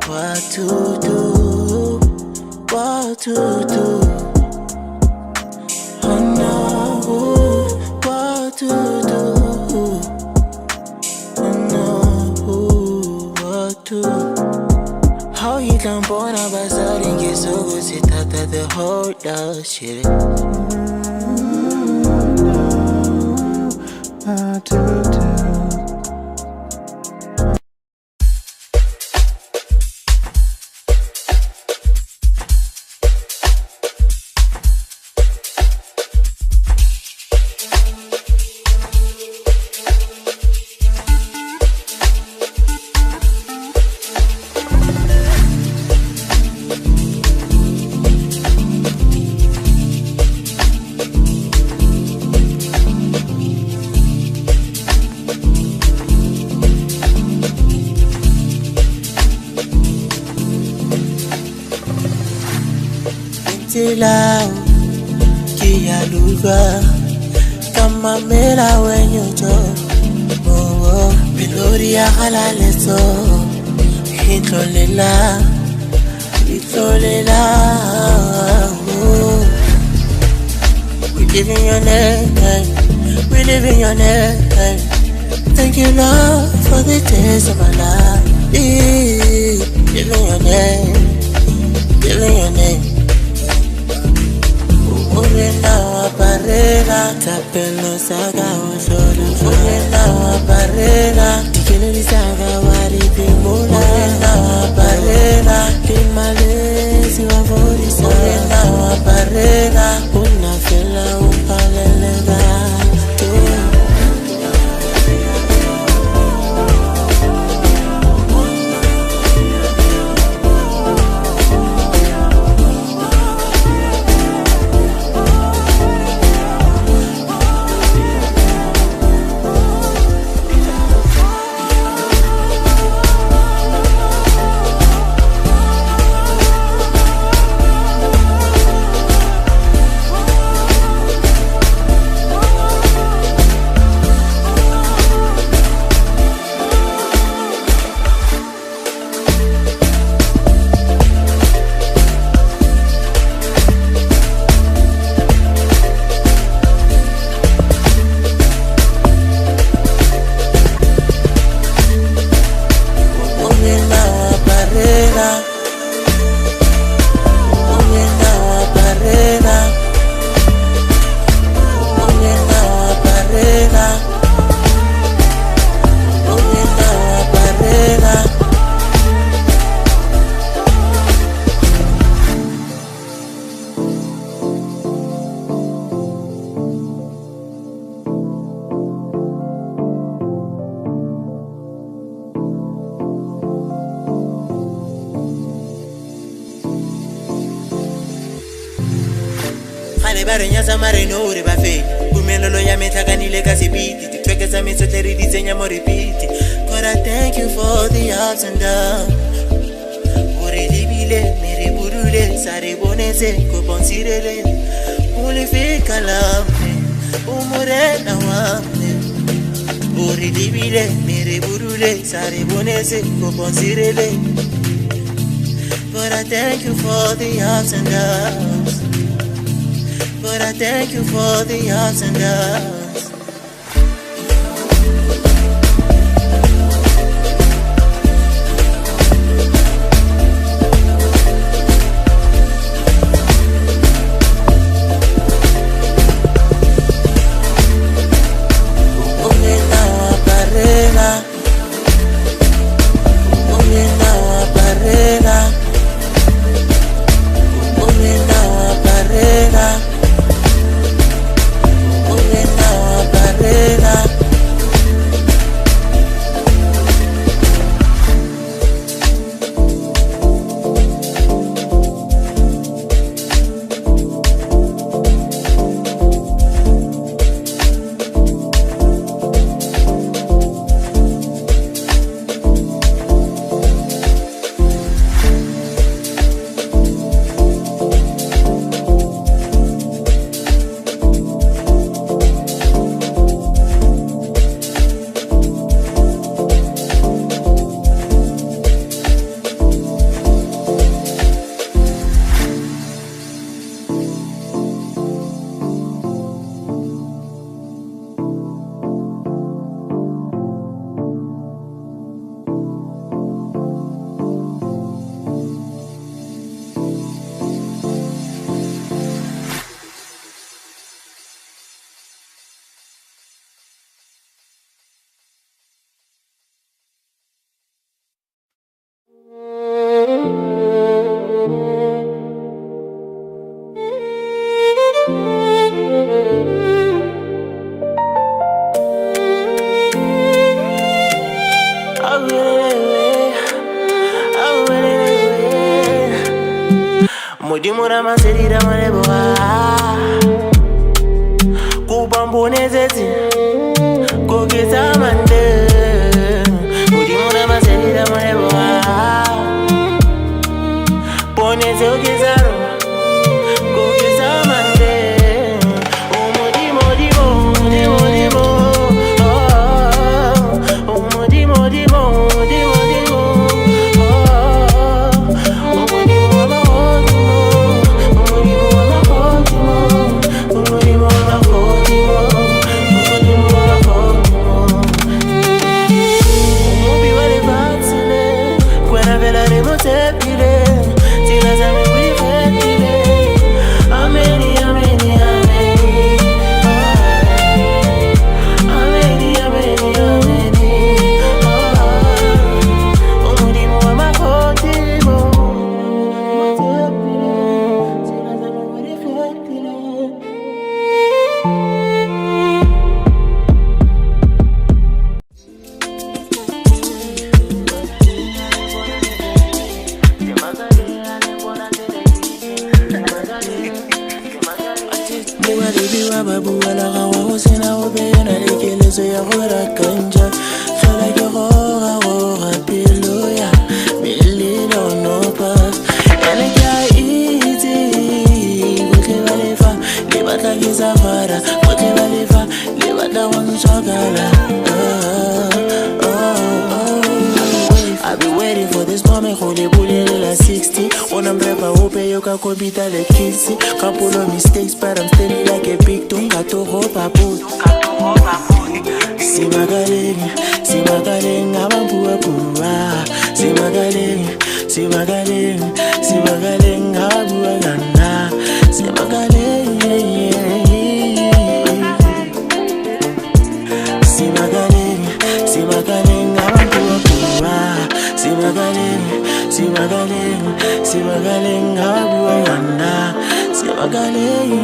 What to do. What to do. Oh no, what to do. Oh no, what to do. How you done born up by starting get so good, sit out at the whole shit. Lao kia luga kama mela wenyo jo oh bilori ya halaleso hitlolela oh we live in your name, we live in your name. Thank you Lord for the days of my life. Live in your name, live in your name. Urena wa barela tapelo saga osoro. Urena wa barela tikeleli saga wari pimula. Urena wa barela timalezi wa vorisa. Urena wa barela unafela upalelega. Mare nyasa mare no re ba fe kelelo ya me tlhakanile ka sebiti ditreke tsa me tsotlhe re di tsenya mo repeat. But I thank you for the ups and downs. O re lebile me re budule sa re bonetse kopo nsirele o le fika la me o morena wa me. O re lebile me re budule sa re bonetse kopo nsirele. But I thank you for the ups and downs. But I thank you for the ups and downs. Mudimura maserira maneboa kubambonezeti kogeza mande. Mudimura maserira maneboa poneze ogezaro kogeza mande. Oh mudimo dimo dimo dimo oh mudimo dimo dimo dimo oh mudimo I've been waiting for this moment, hold it, bullet like 60. When I'm rap, I hope you can call me that like Kissy. Couple of mistakes, but I'm steady like a big tongue. Got to hope I put. See my gallery, I'm a poor poor. See my gallery, I'm a poor gana. See my gallery,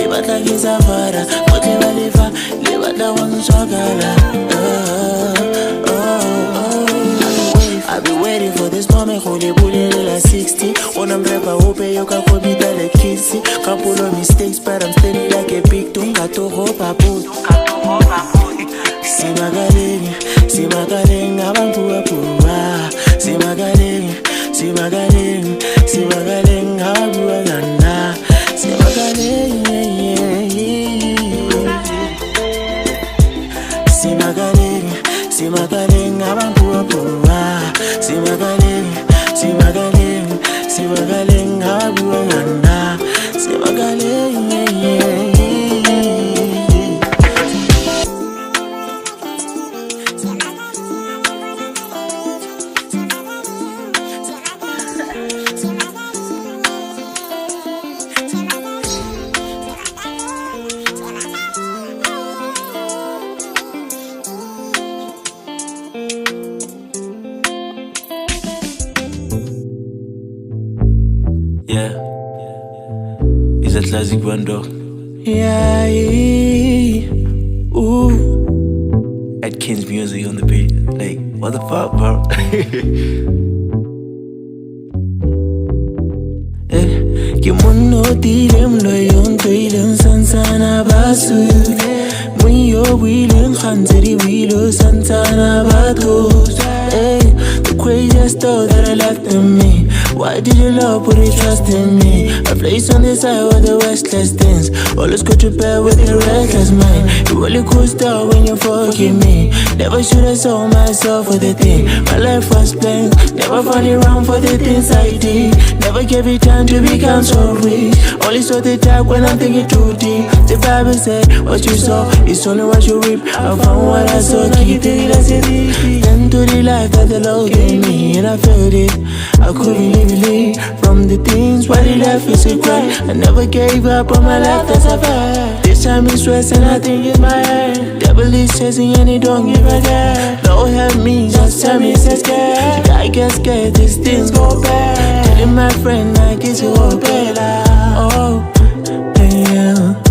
le batla ke safara botle ba lefa le batla wa ntshwakala I've been waiting for this moment, holy bullet like 60. When I'm rapper, hope you can call me like Kissy. Couple of mistakes, but I'm steady like a big tunga to hope I put. Si magaling, abantu apura. Si magaling, abantu agana. Si magaling, abantu apura. Si magaling, habuana. Si magaling, Yeah, is that classic bando? yeah, ooh. Atkins music on the beat. Like, what the fuck, bro? Kimono dilem loyon toilem sansana basu. Muyo willen khanzeri wilo sansana batos. The craziest thought that I left in me. Why did your love put your trust in me? A place on the side where the restless things. Always go to bed with a restless mind. You really cool stuff when you forgive me. Never should have sold myself for the thing. My life was blank. Never found it wrong for the things I did. Never gave it time to become so weak. Only saw the dark when I'm thinking too deep. The Bible said what you saw is only what you reap. I found what I saw, now you think that's it. Then to the life that the Lord gave me, and I felt it. I couldn't leave from the things why they left is a cry. I never gave up on my life, that's a fact. This time it's stress and I think it's my head. Devil is chasing and he don't give a damn. Lord help me, just tell me it's scared. I get scared, these things go bad. Telling my friend I get you all better. Oh, yeah.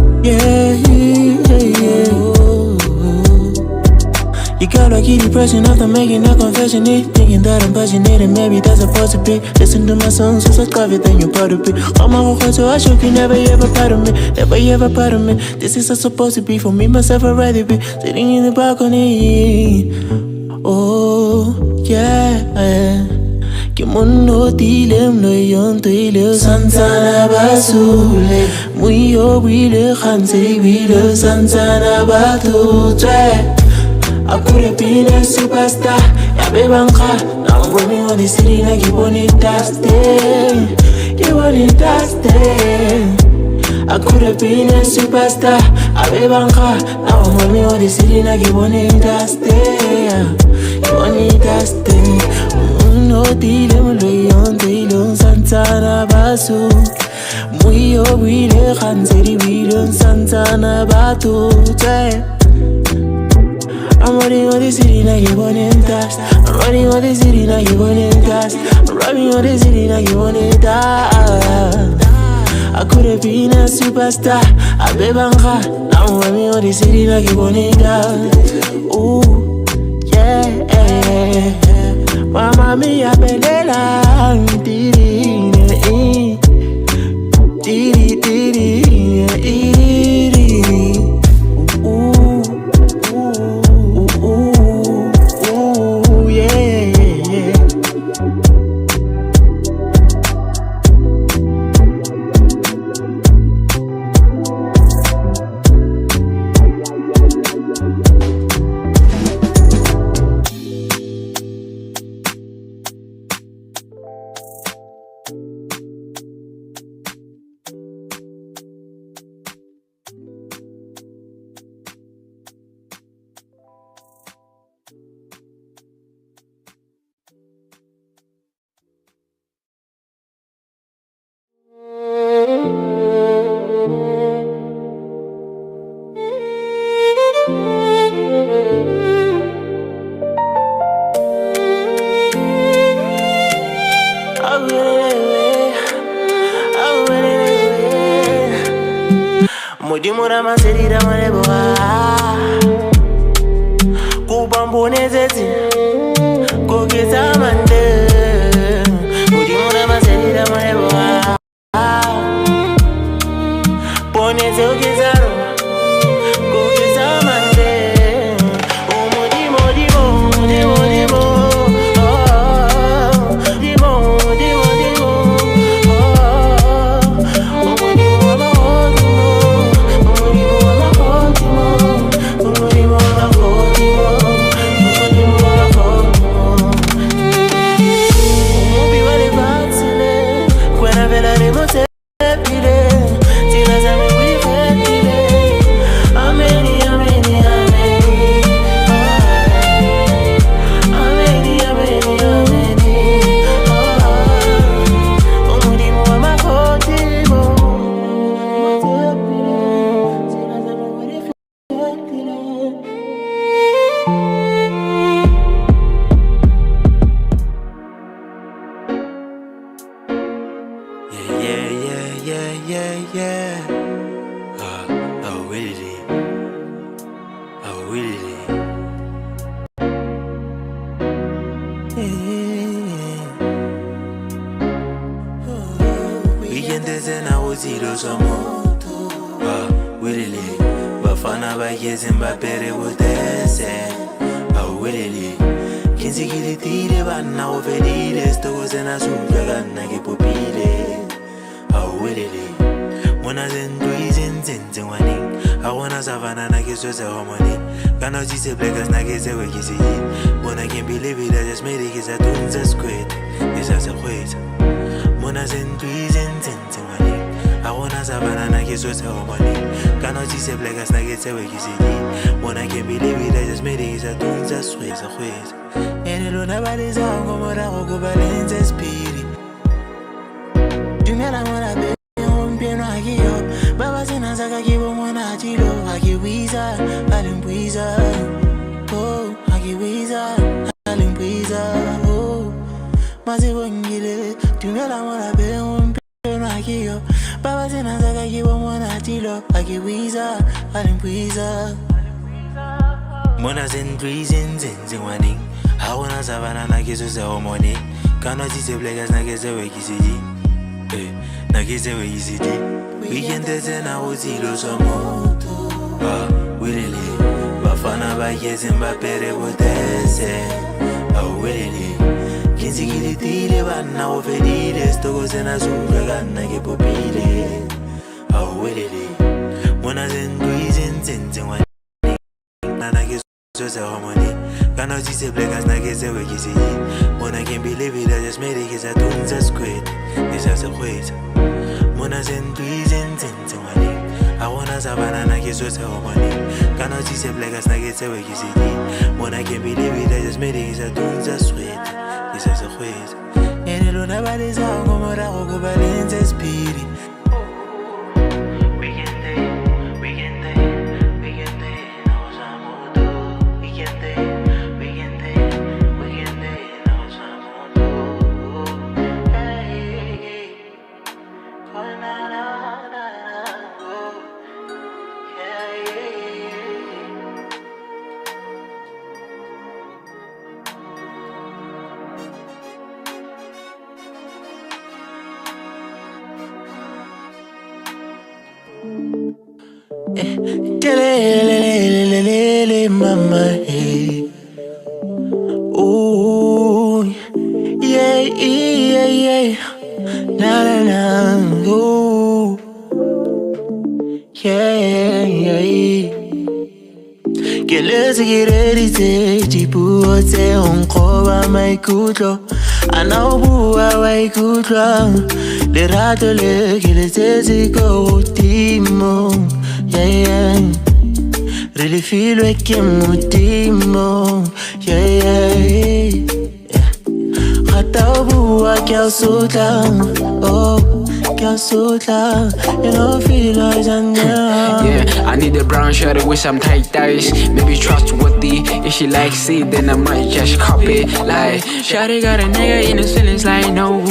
You got lucky depression after making a confession. Thinking that I'm passionate and maybe that's supposed to be. Listen to my songs, so subscribe it, then you're proud of it. All my work so I should be never ever part of me. Never ever part of me. This is how supposed to be for me, myself, I'd rather be sitting in the balcony. Oh, yeah. Kimono dilem loyon toile sansana basule. Muyo wile khanzeri wile sansana batu. I could have been a superstar. Yeah, baby, now I'm running on the city like you want it dusty. You want it dusty. I could have been a superstar. Yeah, baby, now I'm running on the city like you want it dusty. You want it dusty. No dilem loyon dilem santana basu. Muyo wile khanzeri wile santana batu. I'm running on the city now you want it dust. I'm running on the city now you want it dust. I'm running on the city now you want it dust. I could have been a superstar. I bet now I'm running on the city now you want it dust. Ooh, yeah. Mama mia belela, diri, diri, diri. Modimo na maseri da maneboa Kubambone zezi Kogeza mande Modimo na maseri da maneboa Pone zeogezaro Kogeza mande Modimo, Dimo, Dimo, Dimo Dimo, Dimo, Dimo Mama, hey. Ooh, yeah, yeah, yeah. Na na na, ooh, yeah, yeah. Kelezi giredi jibu te unkoba mai kutlo, anaubua wai kutlo. Le rato le kelezi go timo, yeah yeah. Really feel like I'm mutimo, yeah yeah. Hataubu wa kia suta, oh. you know, feel like yeah, I need a brown shirt with some tight ties. Maybe trustworthy. If she likes it, then I might just copy. Like, shawty got a nigga in his feelings. Like, no.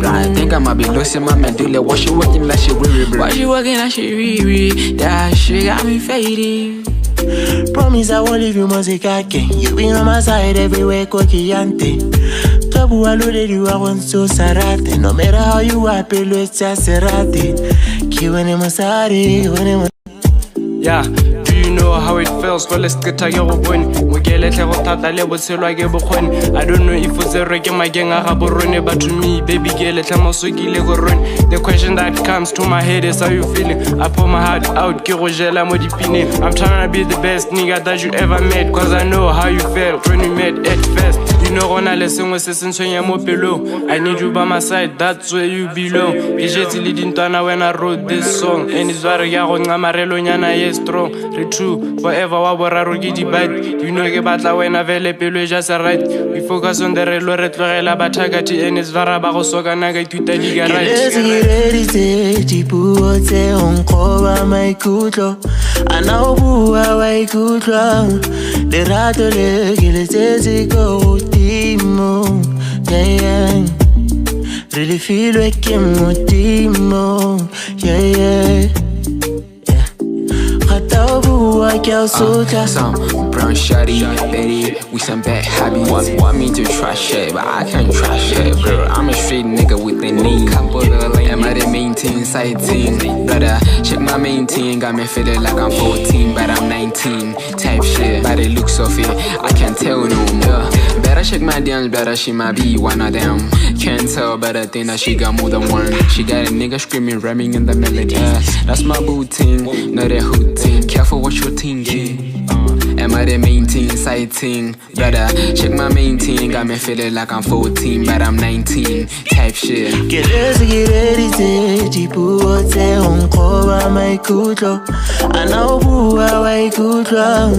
I think I might be losing my medulla. Why she working like she weary? Why she working like she weary? That shit got me fading. Promise I won't leave you, Mozikake. You be on my side everywhere, Kokiante. Trouble I loaded you, I want so sarate. No matter how you are, pelo it's just serate. Kiwene masari, wene. Yeah, do you know how it feels? Well, let's get a young one. We get a little tata level so like a bohun. I don't know if it's a reggae my gang a raborone, but to me, baby girl, it's a mosuki lego run. The question that comes to my head is how you feeling? I pour my heart out, Kirojela modipine. I'm trying to be the best nigga that you ever met, cause I know how you felt when we met at first. You know, when I listen with Mopelo, I need you by my side, that's where you belong. When I wrote this song, and it's very young, strong, true, forever waboraro ke dibite. You know ke batla wena vele pelo e just right. We focus on the relo re tlogela bathakati and it's vara ba go soka na ka ithuta di ga right. Let's get ready to dipuo tse onqoba maikutlo ana o bua wa ikutlo le rato le ke le tse go timo yeah really feel like motimo yeah some brown shawty, Betty, we some bad hobbies. Want me to try shit, but I can't try shit, bro. I'm a straight nigga with a name. Am I the main team, side team? Brother, check my main team. Got me feeling like I'm 14, but I'm 19. Type shit, by the looks of it, I can't tell no more. Better check my DMs, better she might be one of them. Can't tell, but I think that she got more than one. She got a nigga screaming, ramming in the melody. That's my boo team, not that hood team. Careful what you're thinking. Am I the main team, side team? Brother, check my main team. Got me feeling like I'm 14, but I'm 19. Type shit. Get ready to dipuo tse onqoba maikutlo ana o bua wa ikutlo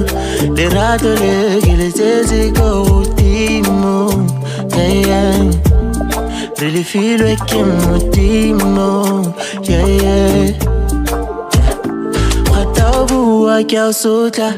le rato le ke le tse go timo yeah really feel like motimo yeah khata o bua ke o sotla.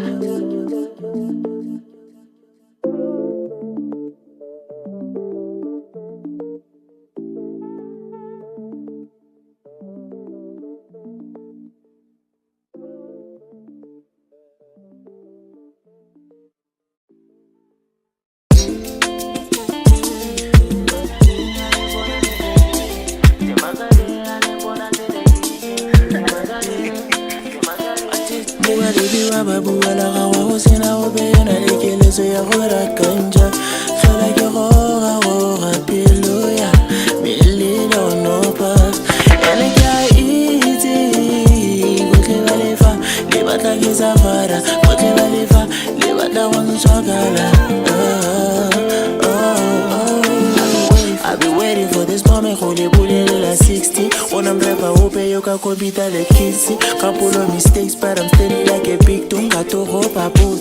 I've been waiting for this moment, holy bullet la 60. When I'm rapper, hope you can compete like kissy. Couple of mistakes, but I'm steady like a big tunga to hope I put.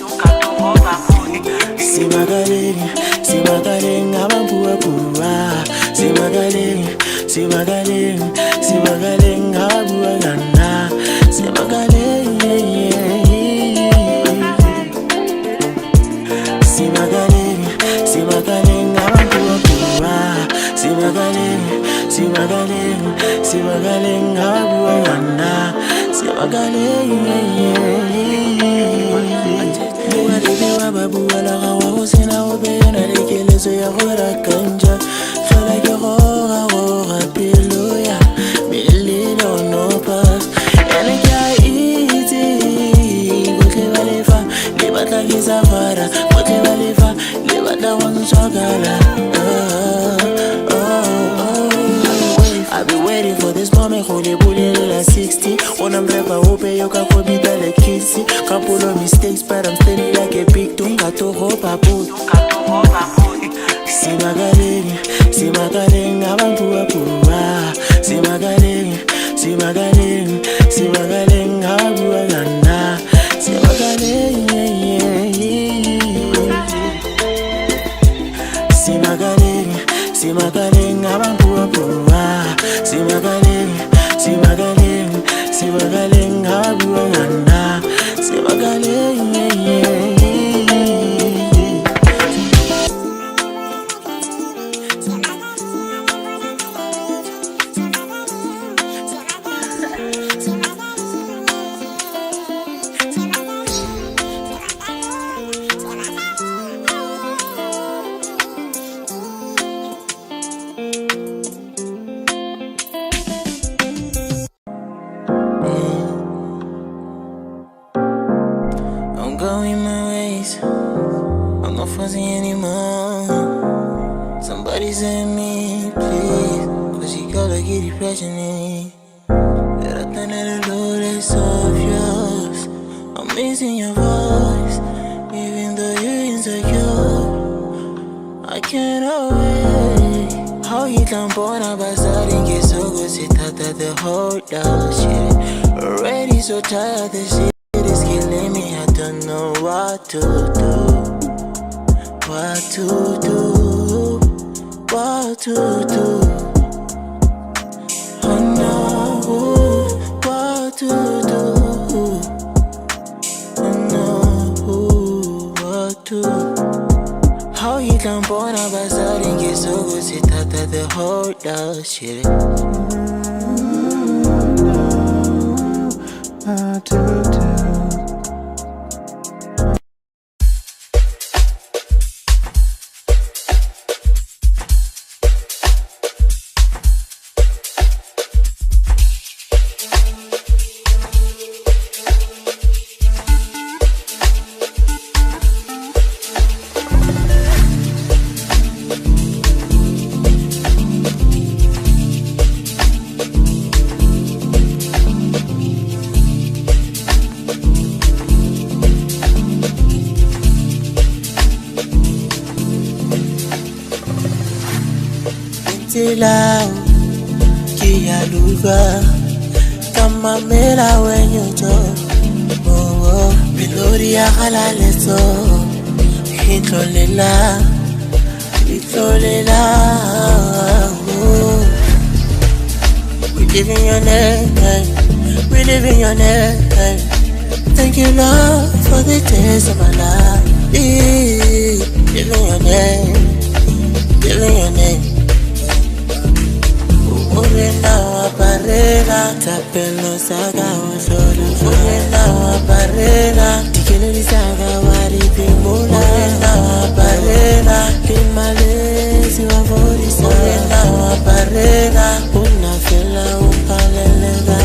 Si magaling, abang pua. Si magaling, abang gana. Si magaling, Si magaling, abang pua. Si magaling, abang gana. Si magaling, babu ala gawa sina obeyana lekelezo ya gora kanja fela ke gora peloya melilo no pass ene ka iti gotle balefa le batla ke safara gotle balefa le batla wan swagala I've been waiting for this moment, holy bullet la 60. When I'm rapper, hope you can compete like kissy. Couple of mistakes, but I'm steady like a big tunga to hope I put. Si magaling, abang pua. Si magaling, abang pua gana. Si magaling, Si magaling, abang pua. Si magaling. nice. I'm not fussing anymore. Somebody send me, please. Cause you gotta get depression in. That I think that the Lord is obvious. I'm missing your voice. Even though you're insecure, I can't wait. How you can born up by starting get so good, sit out at the whole shit. Already so tired, this shit is killing me. I don't know what to do. What to do. What to do. Oh no, what to do. Oh no, what to do. How you can born up by starting get so good, sit out at the whole shit. What to do. Lao Kialuga Kamamela when you talk. Oh, Melodia Halaleso Hitolela Hitolela. We live in your name, we live in your name. Thank you, Lord, for the days of my life. Live in your name, live in your name. Urena wa barela, tapelo saga osolo. Urena wa barela, tikeleli saga wari pimula. Urena wa barela, kimalezi wa vorisa. Urena wa barela, unafela upalela.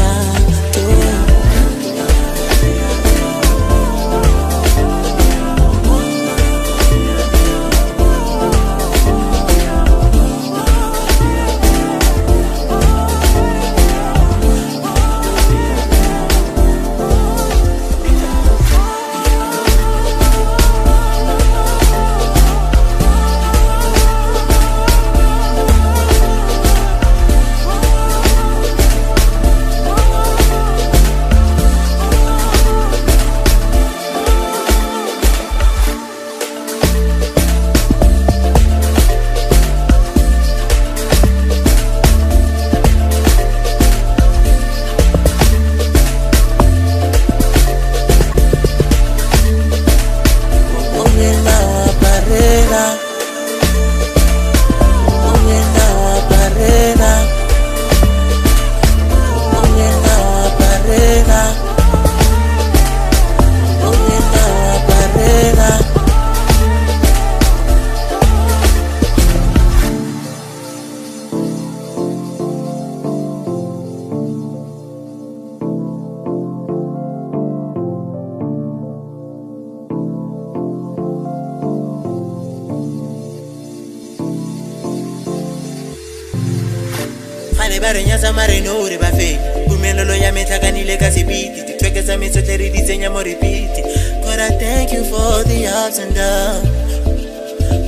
Barenya marino re ba fe pumelelo ya metlakanile ka sebiti ditweke tsa metsotleri di tsenya mo repeat. God, I thank you for the ups and downs.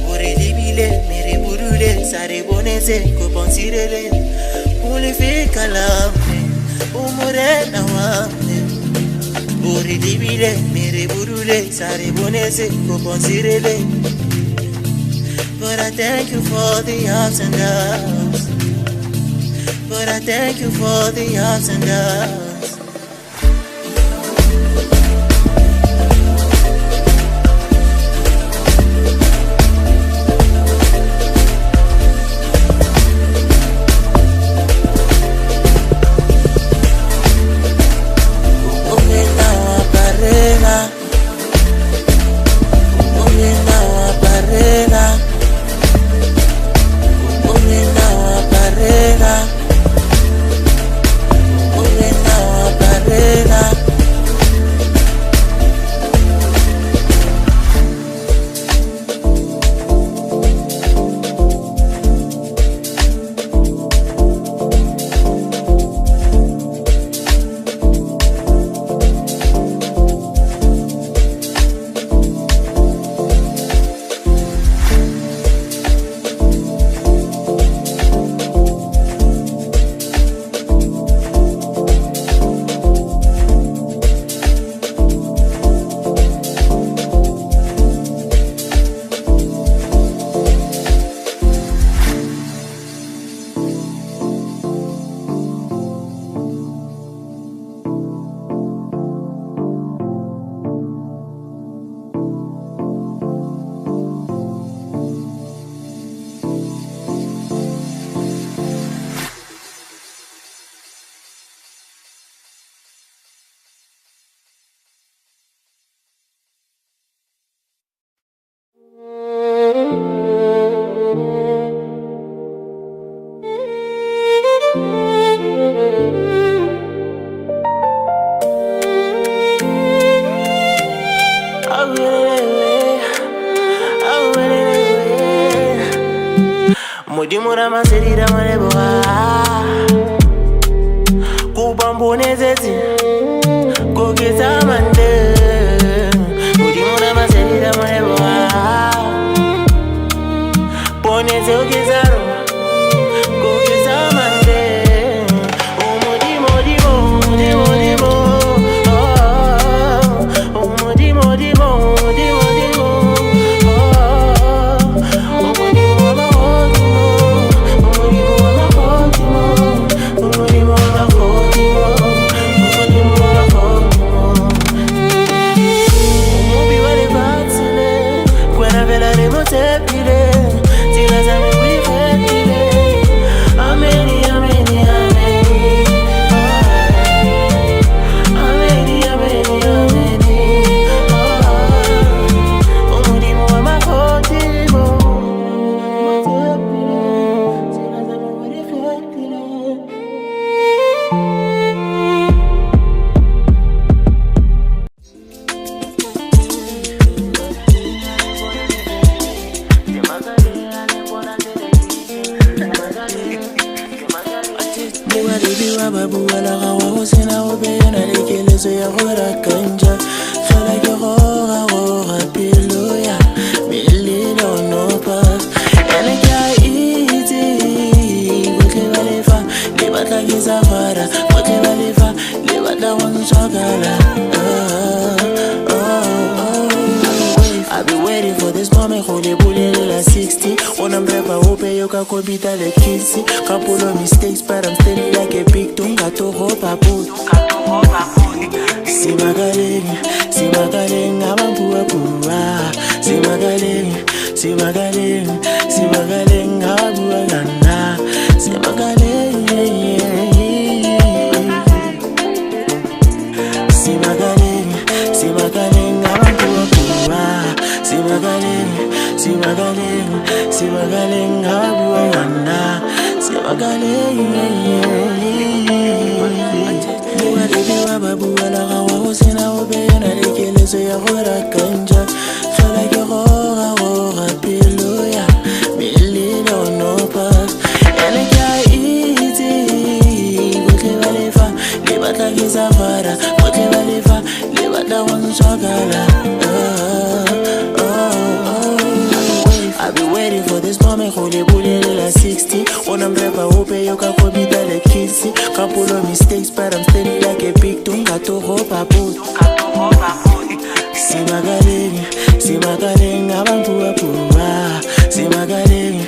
Ore libile mere burule sare bonese ko ponsirele ule fe kalame umurena wa. Ore libile mere burule sare bonese ko ponsirele. God, I thank you for the ups and downs. But I thank you for the ups and downs. Umudimura maserira maneboa Kubambonezeti Kokeza mande Umudimura maserira maneboa Poneze ukizaro Kokeza mande Umudimo dimo dimo dimo Umudimo dimo dimo dimo I've been waiting for this moment, hold it, bullet like 60. When I'm rap, I hope you can compete like Kissy. Couple of mistakes, but I'm steady like a big tunga to hope I put. See my galeng, I'm pua pua. See my galeng, I'm pua gana. See my galeng, I'm pua pua. See my galeng, habu ayana. See my galeng, Buga debi wa babu ala gawa hosina obe na lekele so ya hora kanja. Fela ke hora piloya, mililo no pass. Ele kya easy, botle balefa, lebata kisafara, botle balefa, lebata wangu chakala. I've been waiting for this moment, hold it, bullet like 60. When I'm rap, I hope you can call me like Kissy. Couple of mistakes, but I'm steady like a big tunga to hope I put. See my galeng, I'm pua pua. See my galeng,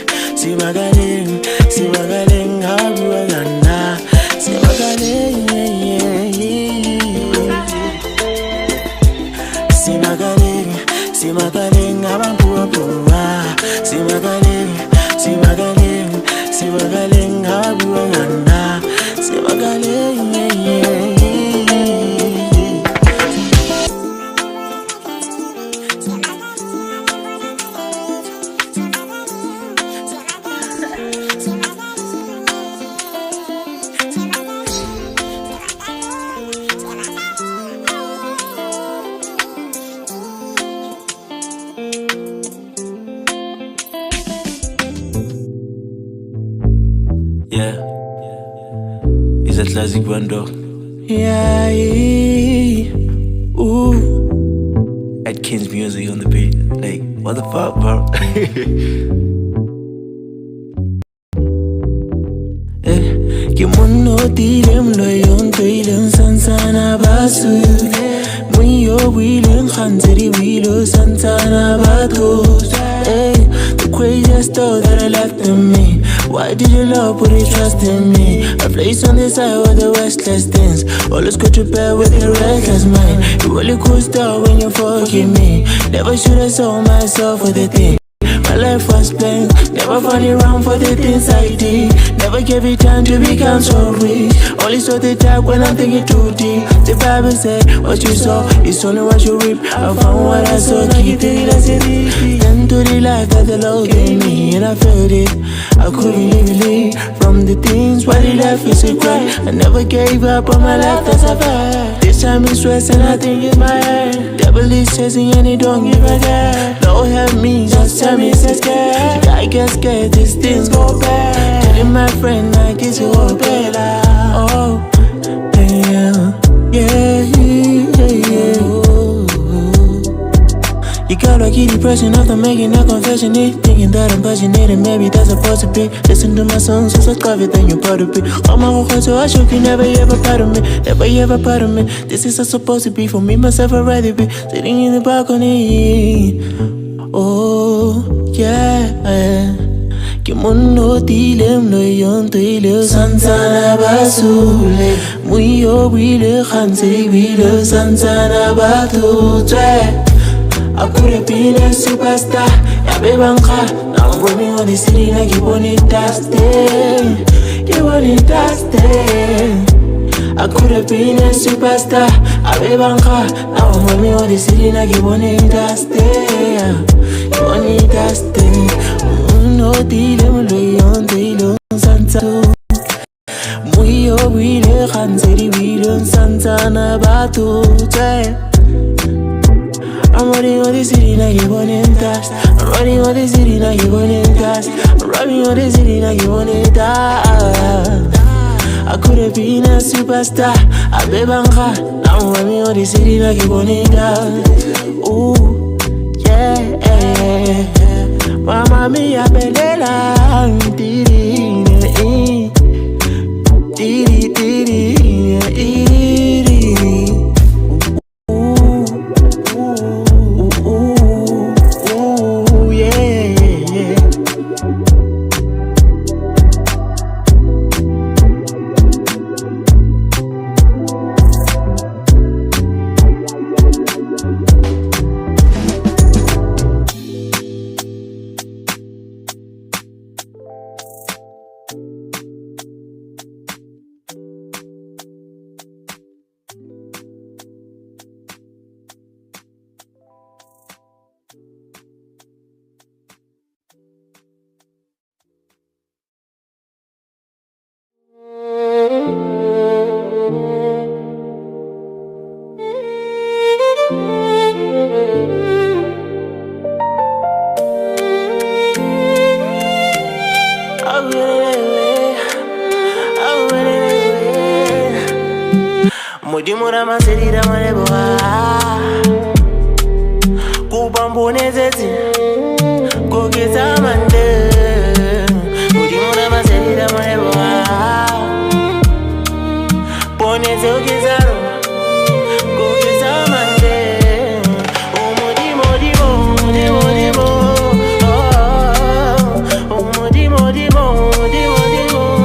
I'm pua gana. See my galeng, I'm pua pua. See my galeng, habu ayana. See my galeng, yeah, is that classic bando? Yeah, ooh. Atkins music on the beat. Like, what the fuck, bro? Kimono dilem lo yon toilem sansana basu. Muyo wilem khanzeri wilo sansana batos. The craziest thought that I left in me. Why did you love put your trust in me? A place on the side with the restless things. Always go to bed with a restless mind. You really cool stuff when you forgive me. Never should have sold myself for the thing. My life was plain, never fall around for the things I did. Never gave it time to become so rich. Only saw the dark when I'm thinking too deep. The Bible said, what you saw is only what you reap. I found what I saw, keep it as it is. Then to the life that the Lord gave me, and I felt it. I couldn't live from the things why the life is a cry. I never gave up on my life, that's a fact. This time it's stress and I think it's my hand. Devil police chasing and they don't give a damn. Don't help me, just tell me it's scared. I get scared, these things go bad. Telling my friend like it's all better. Oh, yeah. You got lucky depression after making a confession. Thinking that I'm passionate and maybe that's supposed to be. Listen to my songs, so subscribe it, then you're part of it. I'm a rocker, so I should you never ever part of me. Never ever part of me. This is not supposed to be for me, myself, I'd rather be sitting in the balcony. Oh, yeah. Kimono dilem no yon tile Santana basule Muyo wile khanse wile Santana batu twe I could have been a superstar Ya bebanka Now I'm roaming on the city like you want it dusty You want it dusty I could have been a superstar Ya bebanka Now I'm roaming on the city like you want it dusty You want it dusty No dilem lo yon dilem Santa Muyo wile khanse wile Santana batu twe I'm running on the city like you want it dust. I'm running on the city like you want it dust. I'm running on the city like you want it dust. I could have been a superstar. I bebanka. Now I'm running on the city like you want it dust. Ooh, yeah. Mama mia belela, diri, diri, diri. Mudimura maserira maneboa Kubambone zeti Kogeza mande Mudimura maserira maneboa Pone ze ogezaro Kogeza mande Umudimo dimo dimo dimo Umudimo dimo dimo dimo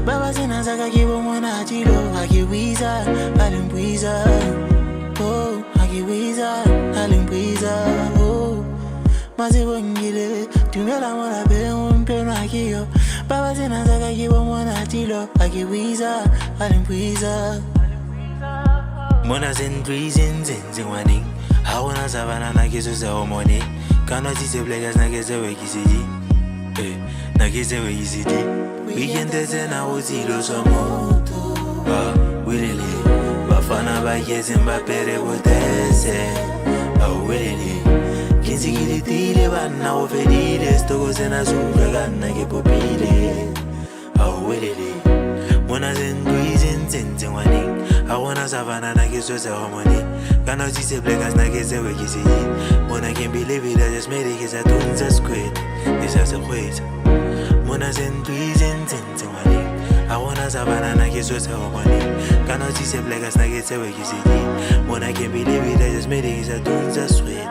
Baba sena zaka ke bomona tilo ha ke wiza alimbwiza oh ha ke wiza alimbwiza oh mazibongile tumela mona be umpeno akiyo Baba sena zaka ke bomona tilo ha ke wiza alimbwiza Mona zenzi wani hauna savana na kiso za homoni kana tise blegas na kese we kisiji na kese we kisiji weekend tena uzilo somoto wilele bafana ba yezimba pere botese wilele kinzigilitile bana ofedile stoko sena zuga kana ke popile wilele Mona zenzi wani hauna savana na kiso za homoni Kana tise blegas na kese we kisiji Mona can't believe it, I just made it cause I don't just quit This has a quit Mona zenzi wani I wanna savana na kiso za homoni Kana tise blegas na kese we kisiji Mona can't believe it, I just made it cause I don't just quit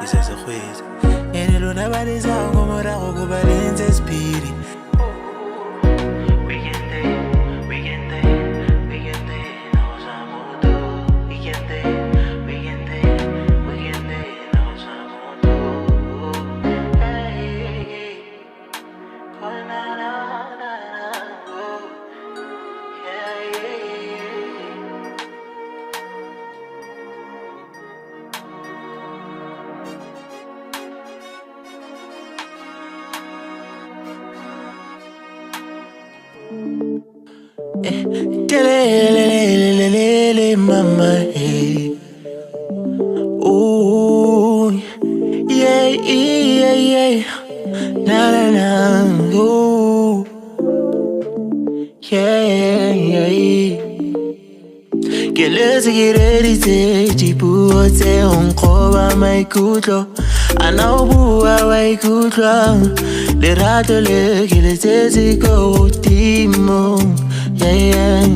This has a quit Ene luna baliza como rago kubalenze spiri Lele mama hey ooh yeah na ooh yeah Gelezi giredi tipuote onkoba maikutlo Anaubuwa waikutlo Lerato le gelezi go timo yeah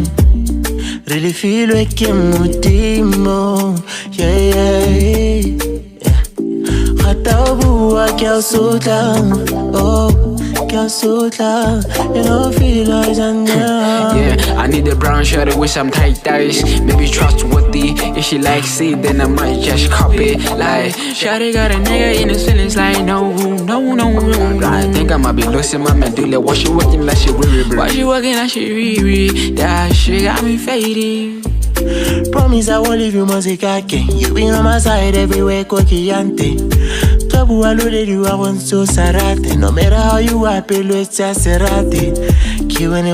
Really feel like mutimo yeah Khatabuwa kya sota oh kya sota you know feel like Yeah, I need a brown shirt with some tight ties. Maybe trustworthy. If she likes it, then I might just copy. Like, shawty got a nigga in his feelings like no. I think I might be losing my medulla. Why she working like she really? Why she working like she really? That shit got me faded. Promise I won't leave you mozikake. You been on my side everywhere, kokiante. Trouble I loaded you, I want so sarate. No matter how you happy, it's just serate. When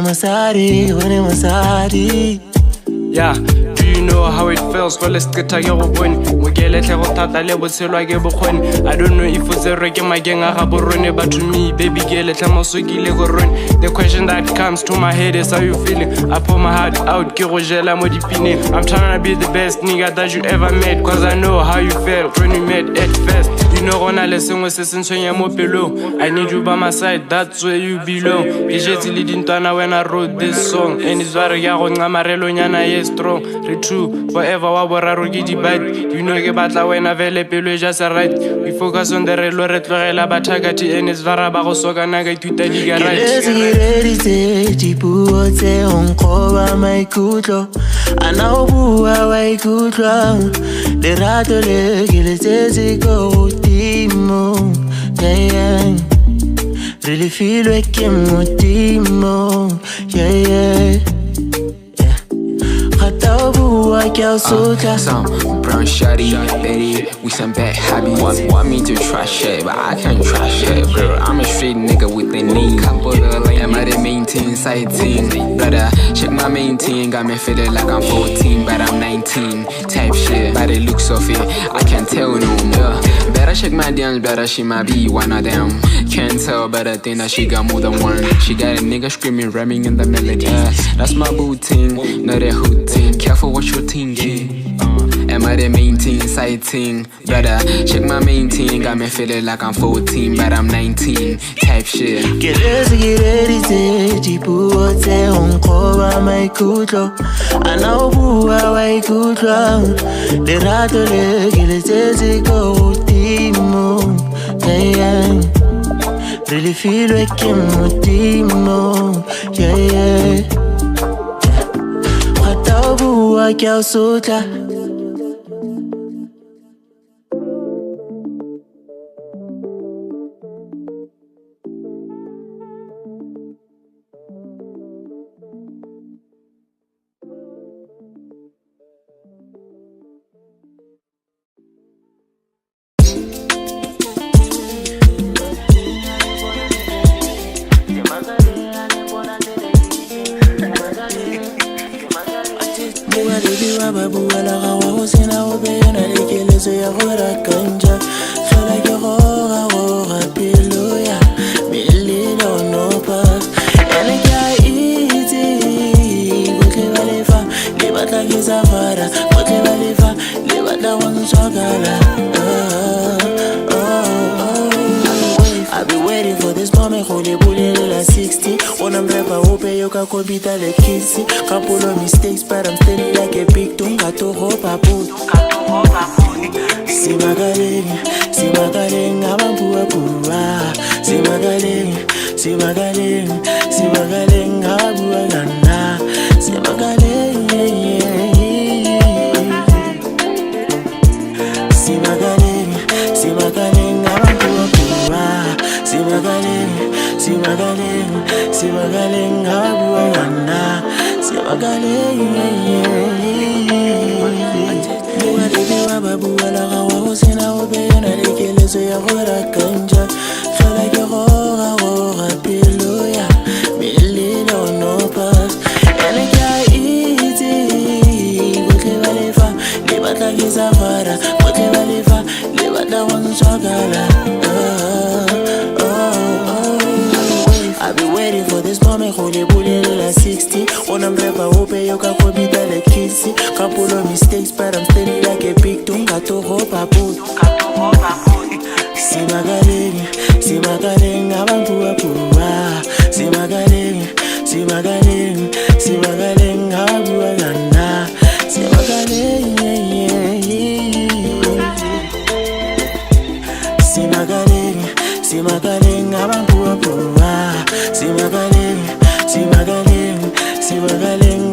Yeah, do you know how it feels? Well, let's get a young one. We get a little tata level, so I get one. I don't know if it's a reggae, my gang, I have a run, but to me, baby girl, it's a mosuki lego run. The question that comes to my head is how you feeling? I pour my heart out, Kirojela Modipine. I'm trying to be the best nigga that you ever met, cause I know how you felt when we met at first. You know, when I listen with since when you're below. I need you by my side, that's where you belong. Pijeti leading to when I wrote this song. And it's very young, I'm a relonyana, yes, strong. True, forever, waboraru gidi bad. You know, get batla when I velepelo just right. We focus on the relo retlorela batagati and it's varabago soga naga tuta liga right. Tipuote onkoba maikutlo. Anaubuwa waikutlo. Lerato le gilese go timo. Yeah. Really feel like mutimo. Yeah. Some brown shawty, Betty, we some bad habits. Want me to trash it, but I can't trash it, bro. I'm a straight nigga with the name. Am I the main team, side team? Brother, check my main team. Got me feeling like I'm 14, but I'm 19. Type shit, by the looks of it, I can't tell no more. Better check my DMs, better she might be one of them. Can't tell, but I think that she got more than one. She got a nigga screaming, ramming in the melody. That's my boo ting, not that hood ting. Careful what you're thinking. Am I the main team, side team? Brother, check my main team. Got me feeling like I'm 14, but I'm 19. Type shit. Tipuote onkoba maikutlo. Anaubuwa waikutlo. Lerato le gilese go timo. Yeah. really feel like modimo, yeah, yeah. Rata bua ke a sotla. I've been waiting for this moment, holy bullet la 60. When I'm rapper, hope you can compete like kissy. Couple of mistakes, but I'm steady like a big tunga to hope I put. Si magaling, abang pua. Si magaling, abang gana. Si magaling, Si magaling, abang pua. Si magaling, abang gana. Si magaling, babu ala gawa sina obe na lekele so ya gora kanja fela ke gora pelo ya mililo no pas ene ka iti botle balefa le batla ke safara botle balefa le batla wan swagala. I've been waiting for this moment, holy bullet la 60. When I'm rapper, hope you can compete like kissy. Couple of mistakes, but I'm steady like a big tunga to hope I put. Si magaling, abang pua. Si magaling, abang pua gana. Si magaling, Si magaling, abang pua. Si magaling,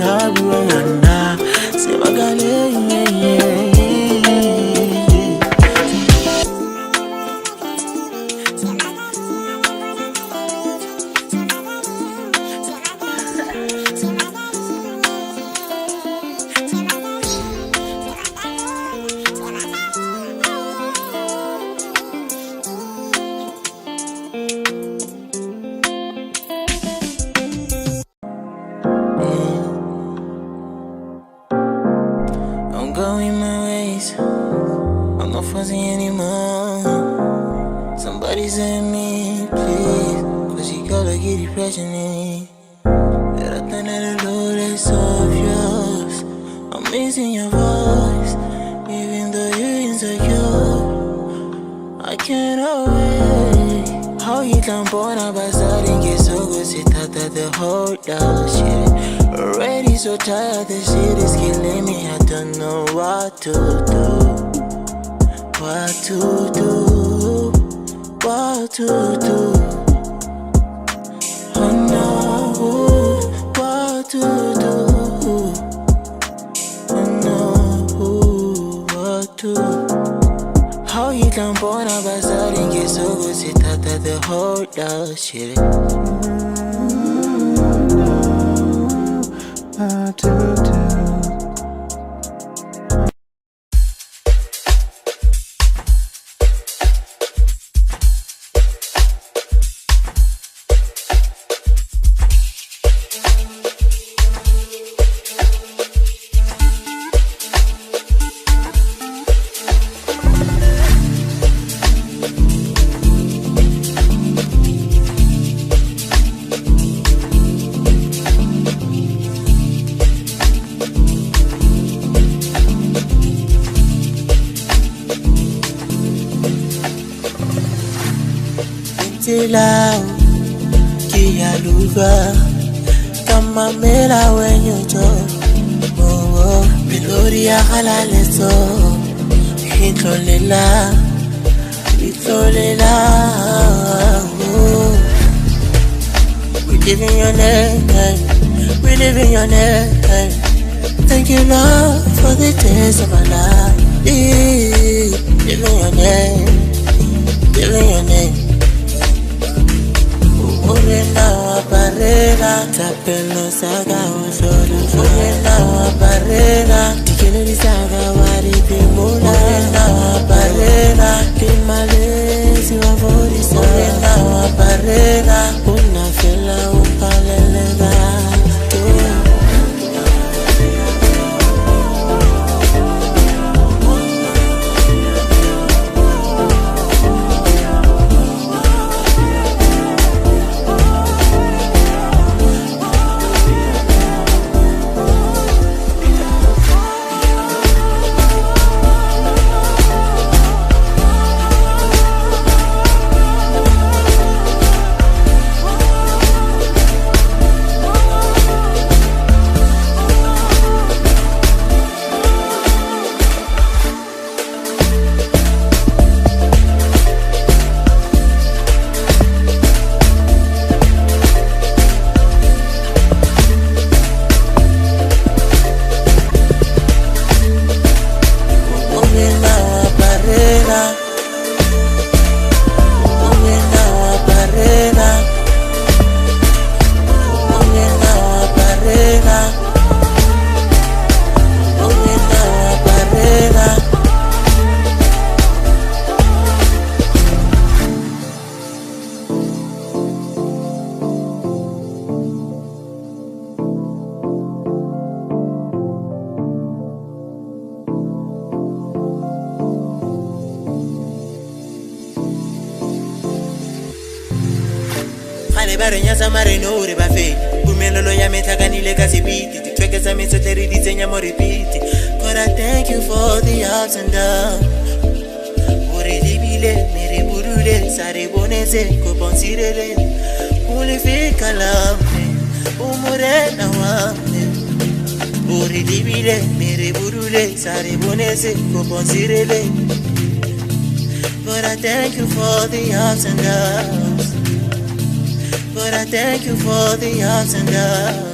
abang gana. Si magaling, I'm going my ways, I'm not fussing anymore. Somebody save me, please, cause you gotta get depression in me. There are things that do that's obvious. I'm missing your voice, even though you're insecure. I can't wait. How you can born up by starting get so good, sit out the whole shit. Already so tired, this shit is killing me. I don't know what to do. What to do. Oh no, what to do. Oh no, what to do. How you can born up by starting get so good, sit out the whole shit. What to do. Lao kia luva kama mela wenye jo melodi ya halale so hitlolela Giving your name, we live in your name. Thank you, Lord, for the taste of my life. Giving your name, giving your name. Urena wa barera, tapelo saga usholo. Urena wa barera, tikele saga wari pimula. Urena wa barera, kimale siwa vorisa. Urena wa barera, unafela upalela. But I thank you for the ups and downs. Urilibile, mere burule, sare bonese, koponsirele. Ulifika lamne, umurena wamne. Urilibile, mere burule, sare bonese, koponsirele. But I thank you for the ups and downs. But I thank you for the ups and downs.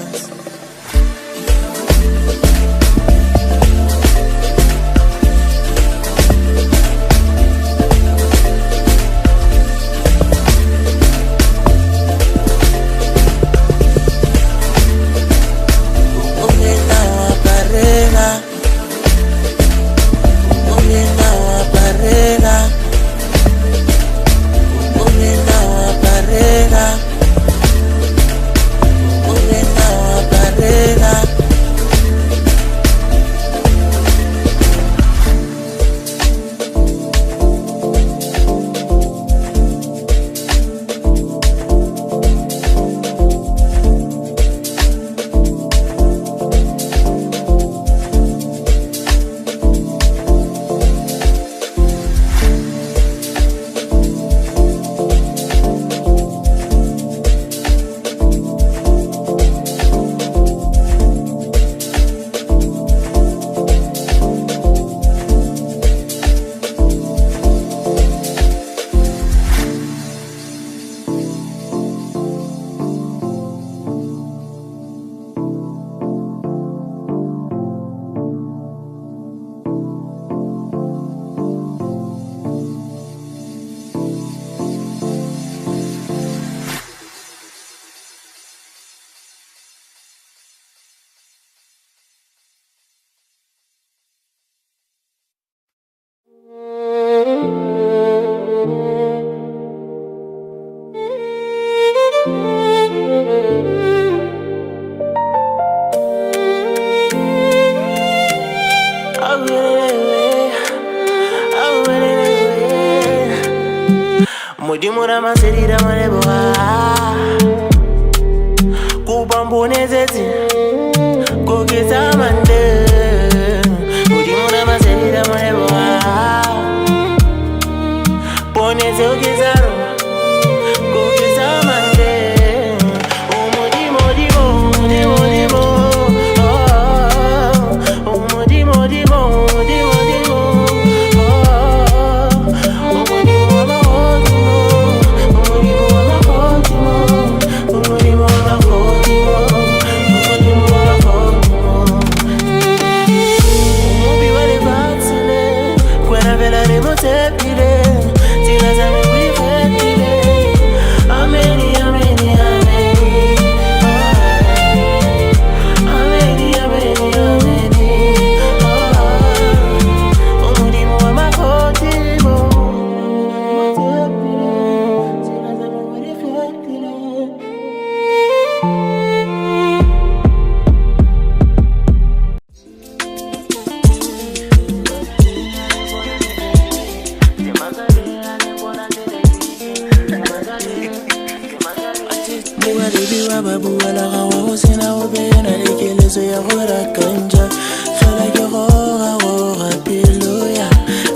Mudimura maserira maneboa Kubambonezezi Kogeza mande Mudimura maserira maneboa Poneze ogezaro Kogeza mande Umudimo dimo dimo dimo Umudimo dimo dimo dimo Umudimo tepile Tila za me we fetile Ameni, ameni, ameni Ameni, ameni, ameni Umudimu wa makotibo Tila za me we fetile Babu ala gawa sina obena lekelezo ya gora kanja Khala ke gora piloya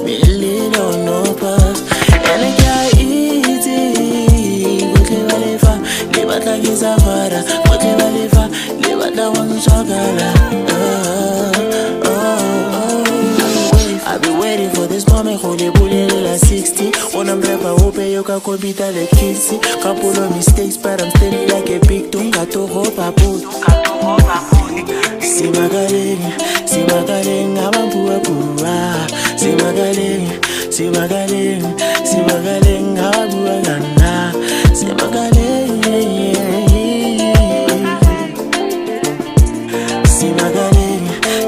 Mililo no pass Ene kya iti Gotle balefa Le batla ke safara Gotle balefa Le batla wansagala I've been waiting for this moment, holy bullet la 60. When I'm rapper, hope you can compete like kissy. Couple of mistakes, but I'm steady like a big tung. Got to hope I put. See my galing, I'm a pua pua. See my galing, I'm a pua gana. See my galing,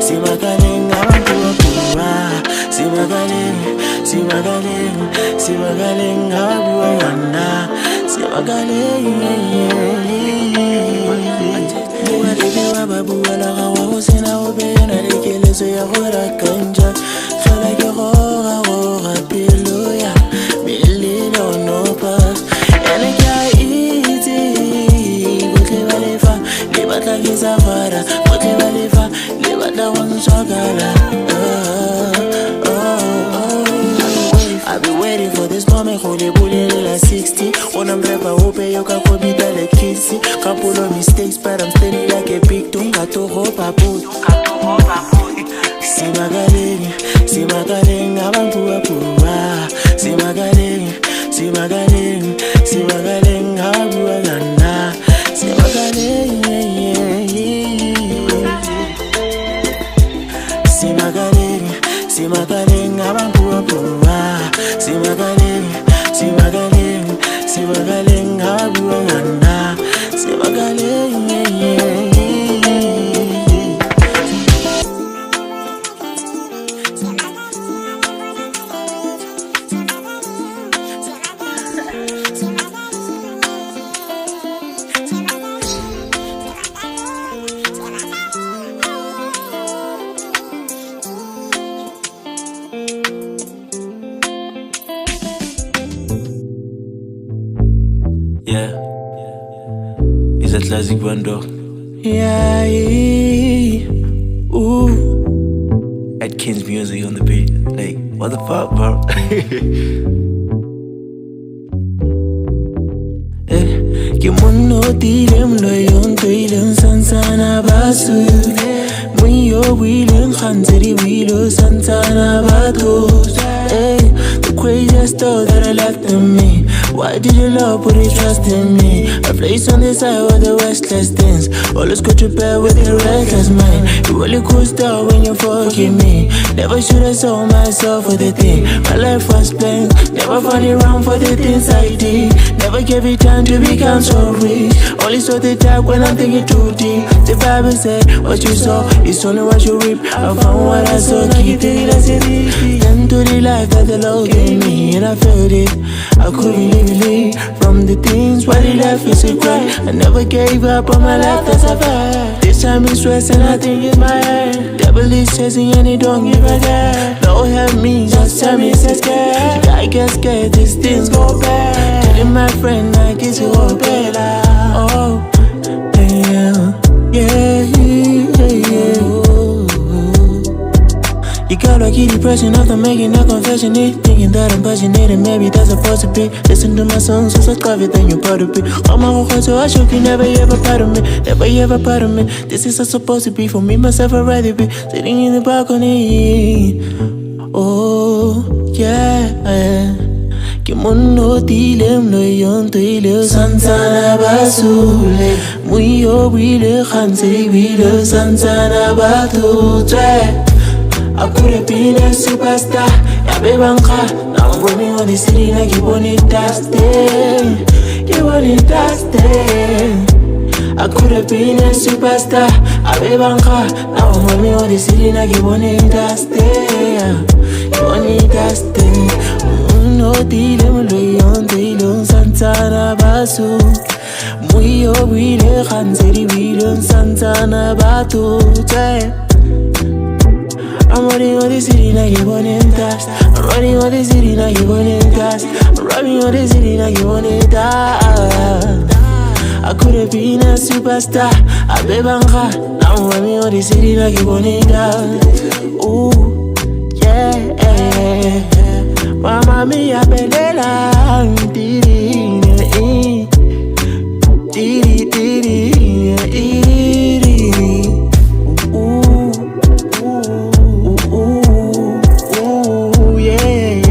see my galing, I'm a pua pua. See my galing, how do I wanna? See my galing, babu ala gawa sina obena lekelezo ya gora kanja Khala ke gora piloya Mililo no pass Ene kya iti Gotle balefa Le batla ke safara Gotle balefa Le batla wansagala I've been waiting for this moment, holy bullet la 60. When I'm rapper, hope you can compete like kissy. Couple of mistakes, but I'm steady like a big tung. Got to hope I put. See my galing, I'm a pua pua. See my galing, I'm a pua gana. See my galing, I'm a pua pua. See my galing, how do I wanna? See my galing, yeah, is that classic bando? Yeah, ooh. Atkins music on the beat. Like, what the fuck, bro? Kimono dilem loyon toilem sansana basu. Muyo wilem khanzeri wilo sansana batos. The craziest thought that I left in me. Why did your love put your trust in me? A place on the side where the restless dance. Always go to bed with a restless mind. You really cool star when you forgive me. Never should have sold myself for the thing. My life was blank. Never found it wrong for the things I did. Never gave it time to become so rich. Only saw the dark when I'm thinking too deep. The Bible said what you saw is only what you reap. I found what I saw. Keep it as it is. Then to the life that the Lord gave me, and I felt it. I couldn't live from the things what he left is a cry. I never gave up on my life, that's a fact. This time it's stress and I think it's my hand. Devil is chasing and he don't give a damn. Don't help me, just tell me it's scared. I get scared, these things go bad. Telling my friend I guess it will better. Oh, yeah. You got like depression after making a confession. Thinking that I'm passionate and maybe that's supposed to be. Listen to my songs, so subscribe it, then you're part of it. I'm a whole so I should never ever part of me. Never ever part of me. This is supposed to be for me, myself, I'd rather be sitting in the balcony. Oh, yeah. Kimono dilem loyon toile sansana basule. Muyo wile khanse wile sansana batu. I could have been a superstar. Yeah, baby, now I'm running on the city like you want it dusty. You want it dusty. I could have been a superstar. I baby, now I'm running on the city like you want it dusty. You want it dusty. No dealing with you, Santana Basu. Muyo wile khanseri wile Santana Batu. I'm running on the city like you want it dust. I'm running on the city like you want it dust. I'm running on the city like you want it dust. I could have been a superstar. I baby, now I'm running on the city like you want it dust. Ooh, yeah. Mama mia belela, diri, diri, diri, diri. Ooh, ooh, ooh, yeah.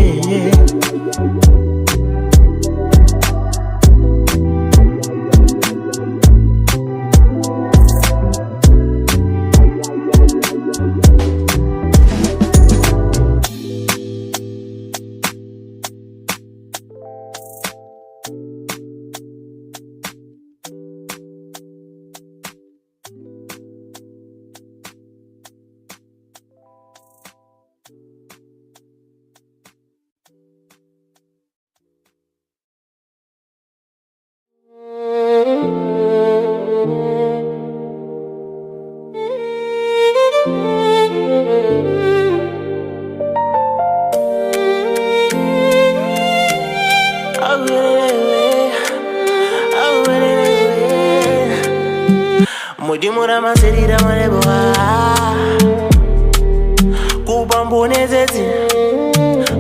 Mudimura maserira mareboa Kubambone zezi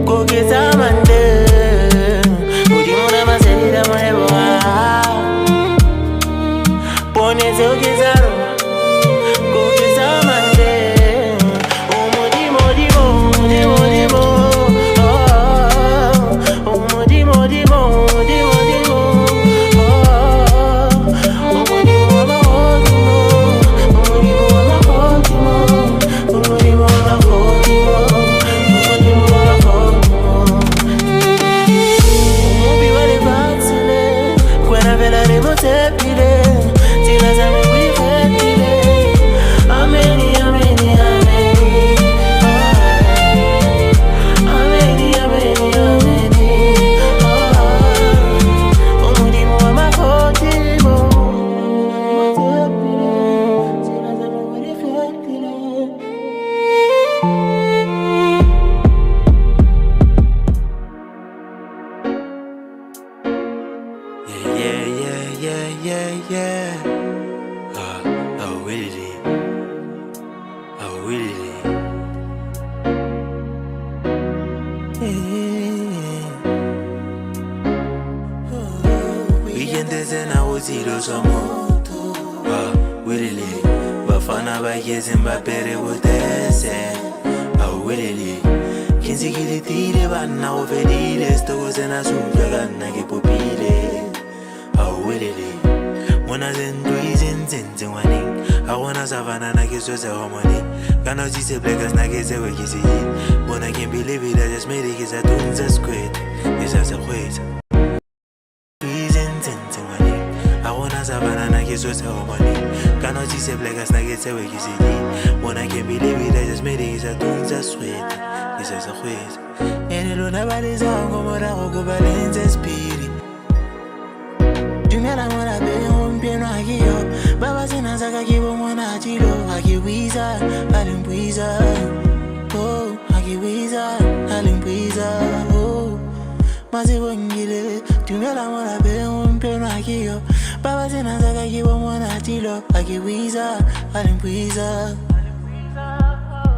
Kukisa mande Mudimura maserira mareboa Pone ze ukizaro Kukisa mande Umudimo dimo dimo dimo Umudimo dimo dimo dimo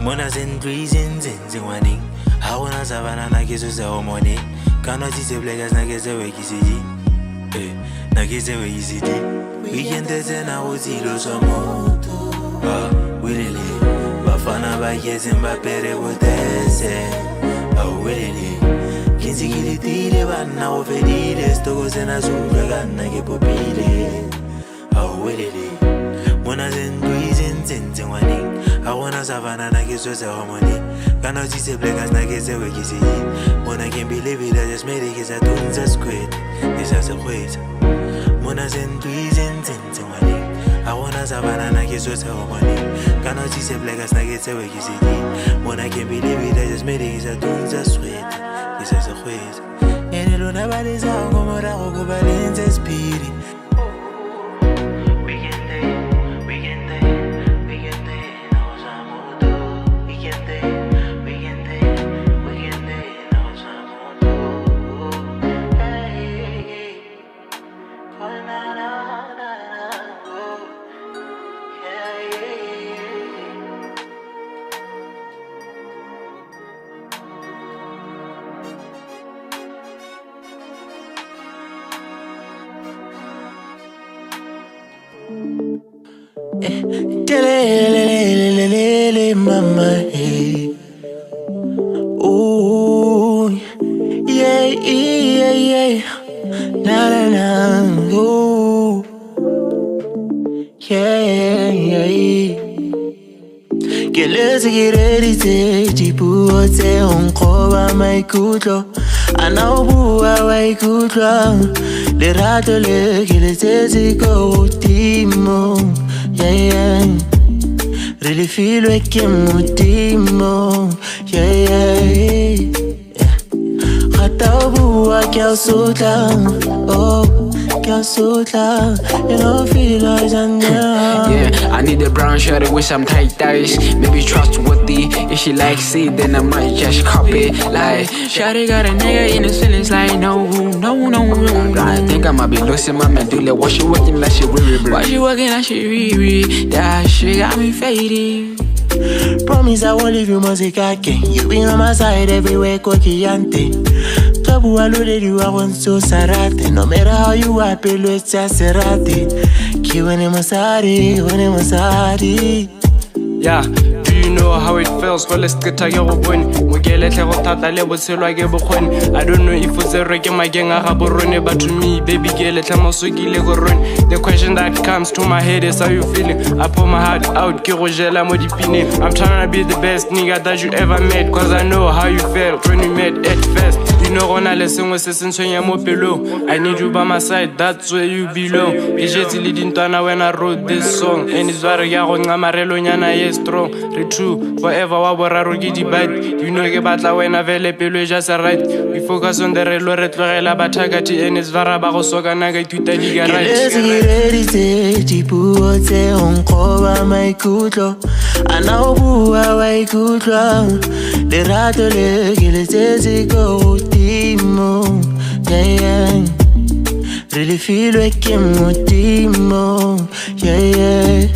Mona zendri zenze wani Hawana savana na kiso se homoni Kana jise blegas na kese we kisidi Na kese we kisidi Weekend zena uzilo somoto Wilili Bafana ba kese mbapere kutese Wilili Kinsi kilitile bana ofedile Stoko zena zubra gana ke popile Wilili Mona zendri zenze wani I wanna savannah, I get so harmony. Cannot see black as I get the way you see. When I can't believe it, I just made it, cause I don't just quit. It's just a wait. Mona send reasons into money. I wanna savannah, I get so harmony. Cannot see black as I get the way you see. When I can't believe it, I just made it, cause I don't just quit. It's just a wait. And it don't have this out, come on, I'll go back in the speed. Mama, hey. Ooh, yeah, yeah, yeah. Na na na, ooh, yeah, yeah. Get ready, say, Jipu, say, Uncover my kutlo. I know who I kutlo. The rattle, get it, go, Timo, yeah, yeah. Really feel like I'm Timo, yeah, yeah. Khatabu, I can't so down, oh. You know, feel like yeah, I need a brown shirt with some tight ties. Maybe trustworthy. If she likes it, then I might just copy. Like, shawty got a nigga in his feelings. Like, no. I think I might be losing my medulla. Why she working like she Riri? Why she working like she Riri? That shit got me fading. Promise I won't leave you, Mozikake. You been on my side everywhere, Kokiante. Tabu aluded you, I want so sarate. No matter how you are, pelo it's just serate. Kiwene Masari. Yeah, do you know how it feels? Well, let's get a young one. We get a little tata level, so like a bohun. I don't know if it's a reggae, my gang, I have a run, but to me, baby girl, let him also get a run. The question that comes to my head is how you feeling? I pour my heart out, Kirojela Modipine. I'm trying to be the best nigga that you ever met, cause I know how you felt when we met at first. You know, when I listen with since when you're below. I need you by my side, that's where you belong. It's just leading to when I wrote this song. And it's very young, I'm a relonyana, strong. True, forever, bad. You know, you battle when I available, just right. We focus on the real batagati and it's Varaba Soganaga to the Liga. Get ready, say, Jipu, say, Uncover my kutlo. I know who I kutlo. The rattle, get it, go, Timo, yeah. Really feel like I'm Timo, yeah.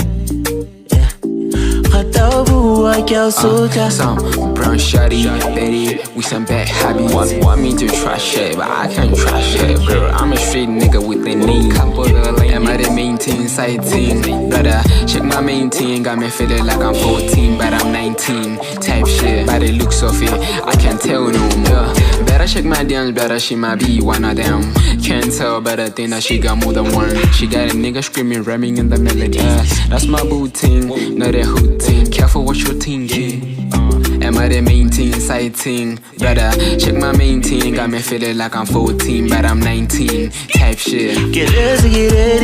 Some brown shawty, Betty, with some bad habits. Want me to trash it, but I can't trash it, bro. I'm a straight nigga with a name. Am I the main team, side team? Brother, check my main team. Got me feeling like I'm 14, but I'm 19. Type shit, by the looks of it, I can't tell no more. Better check my DMs, better she might be one of them. Can't tell, but I think that she got more than one. She got a nigga screaming, rhyming in the melody. That's my boo team, not a hood team. Careful what you're thinking. Am I the main team, side team? Brother, check my main team. Got me feeling like I'm 14, but I'm 19. Type shit. Get ready.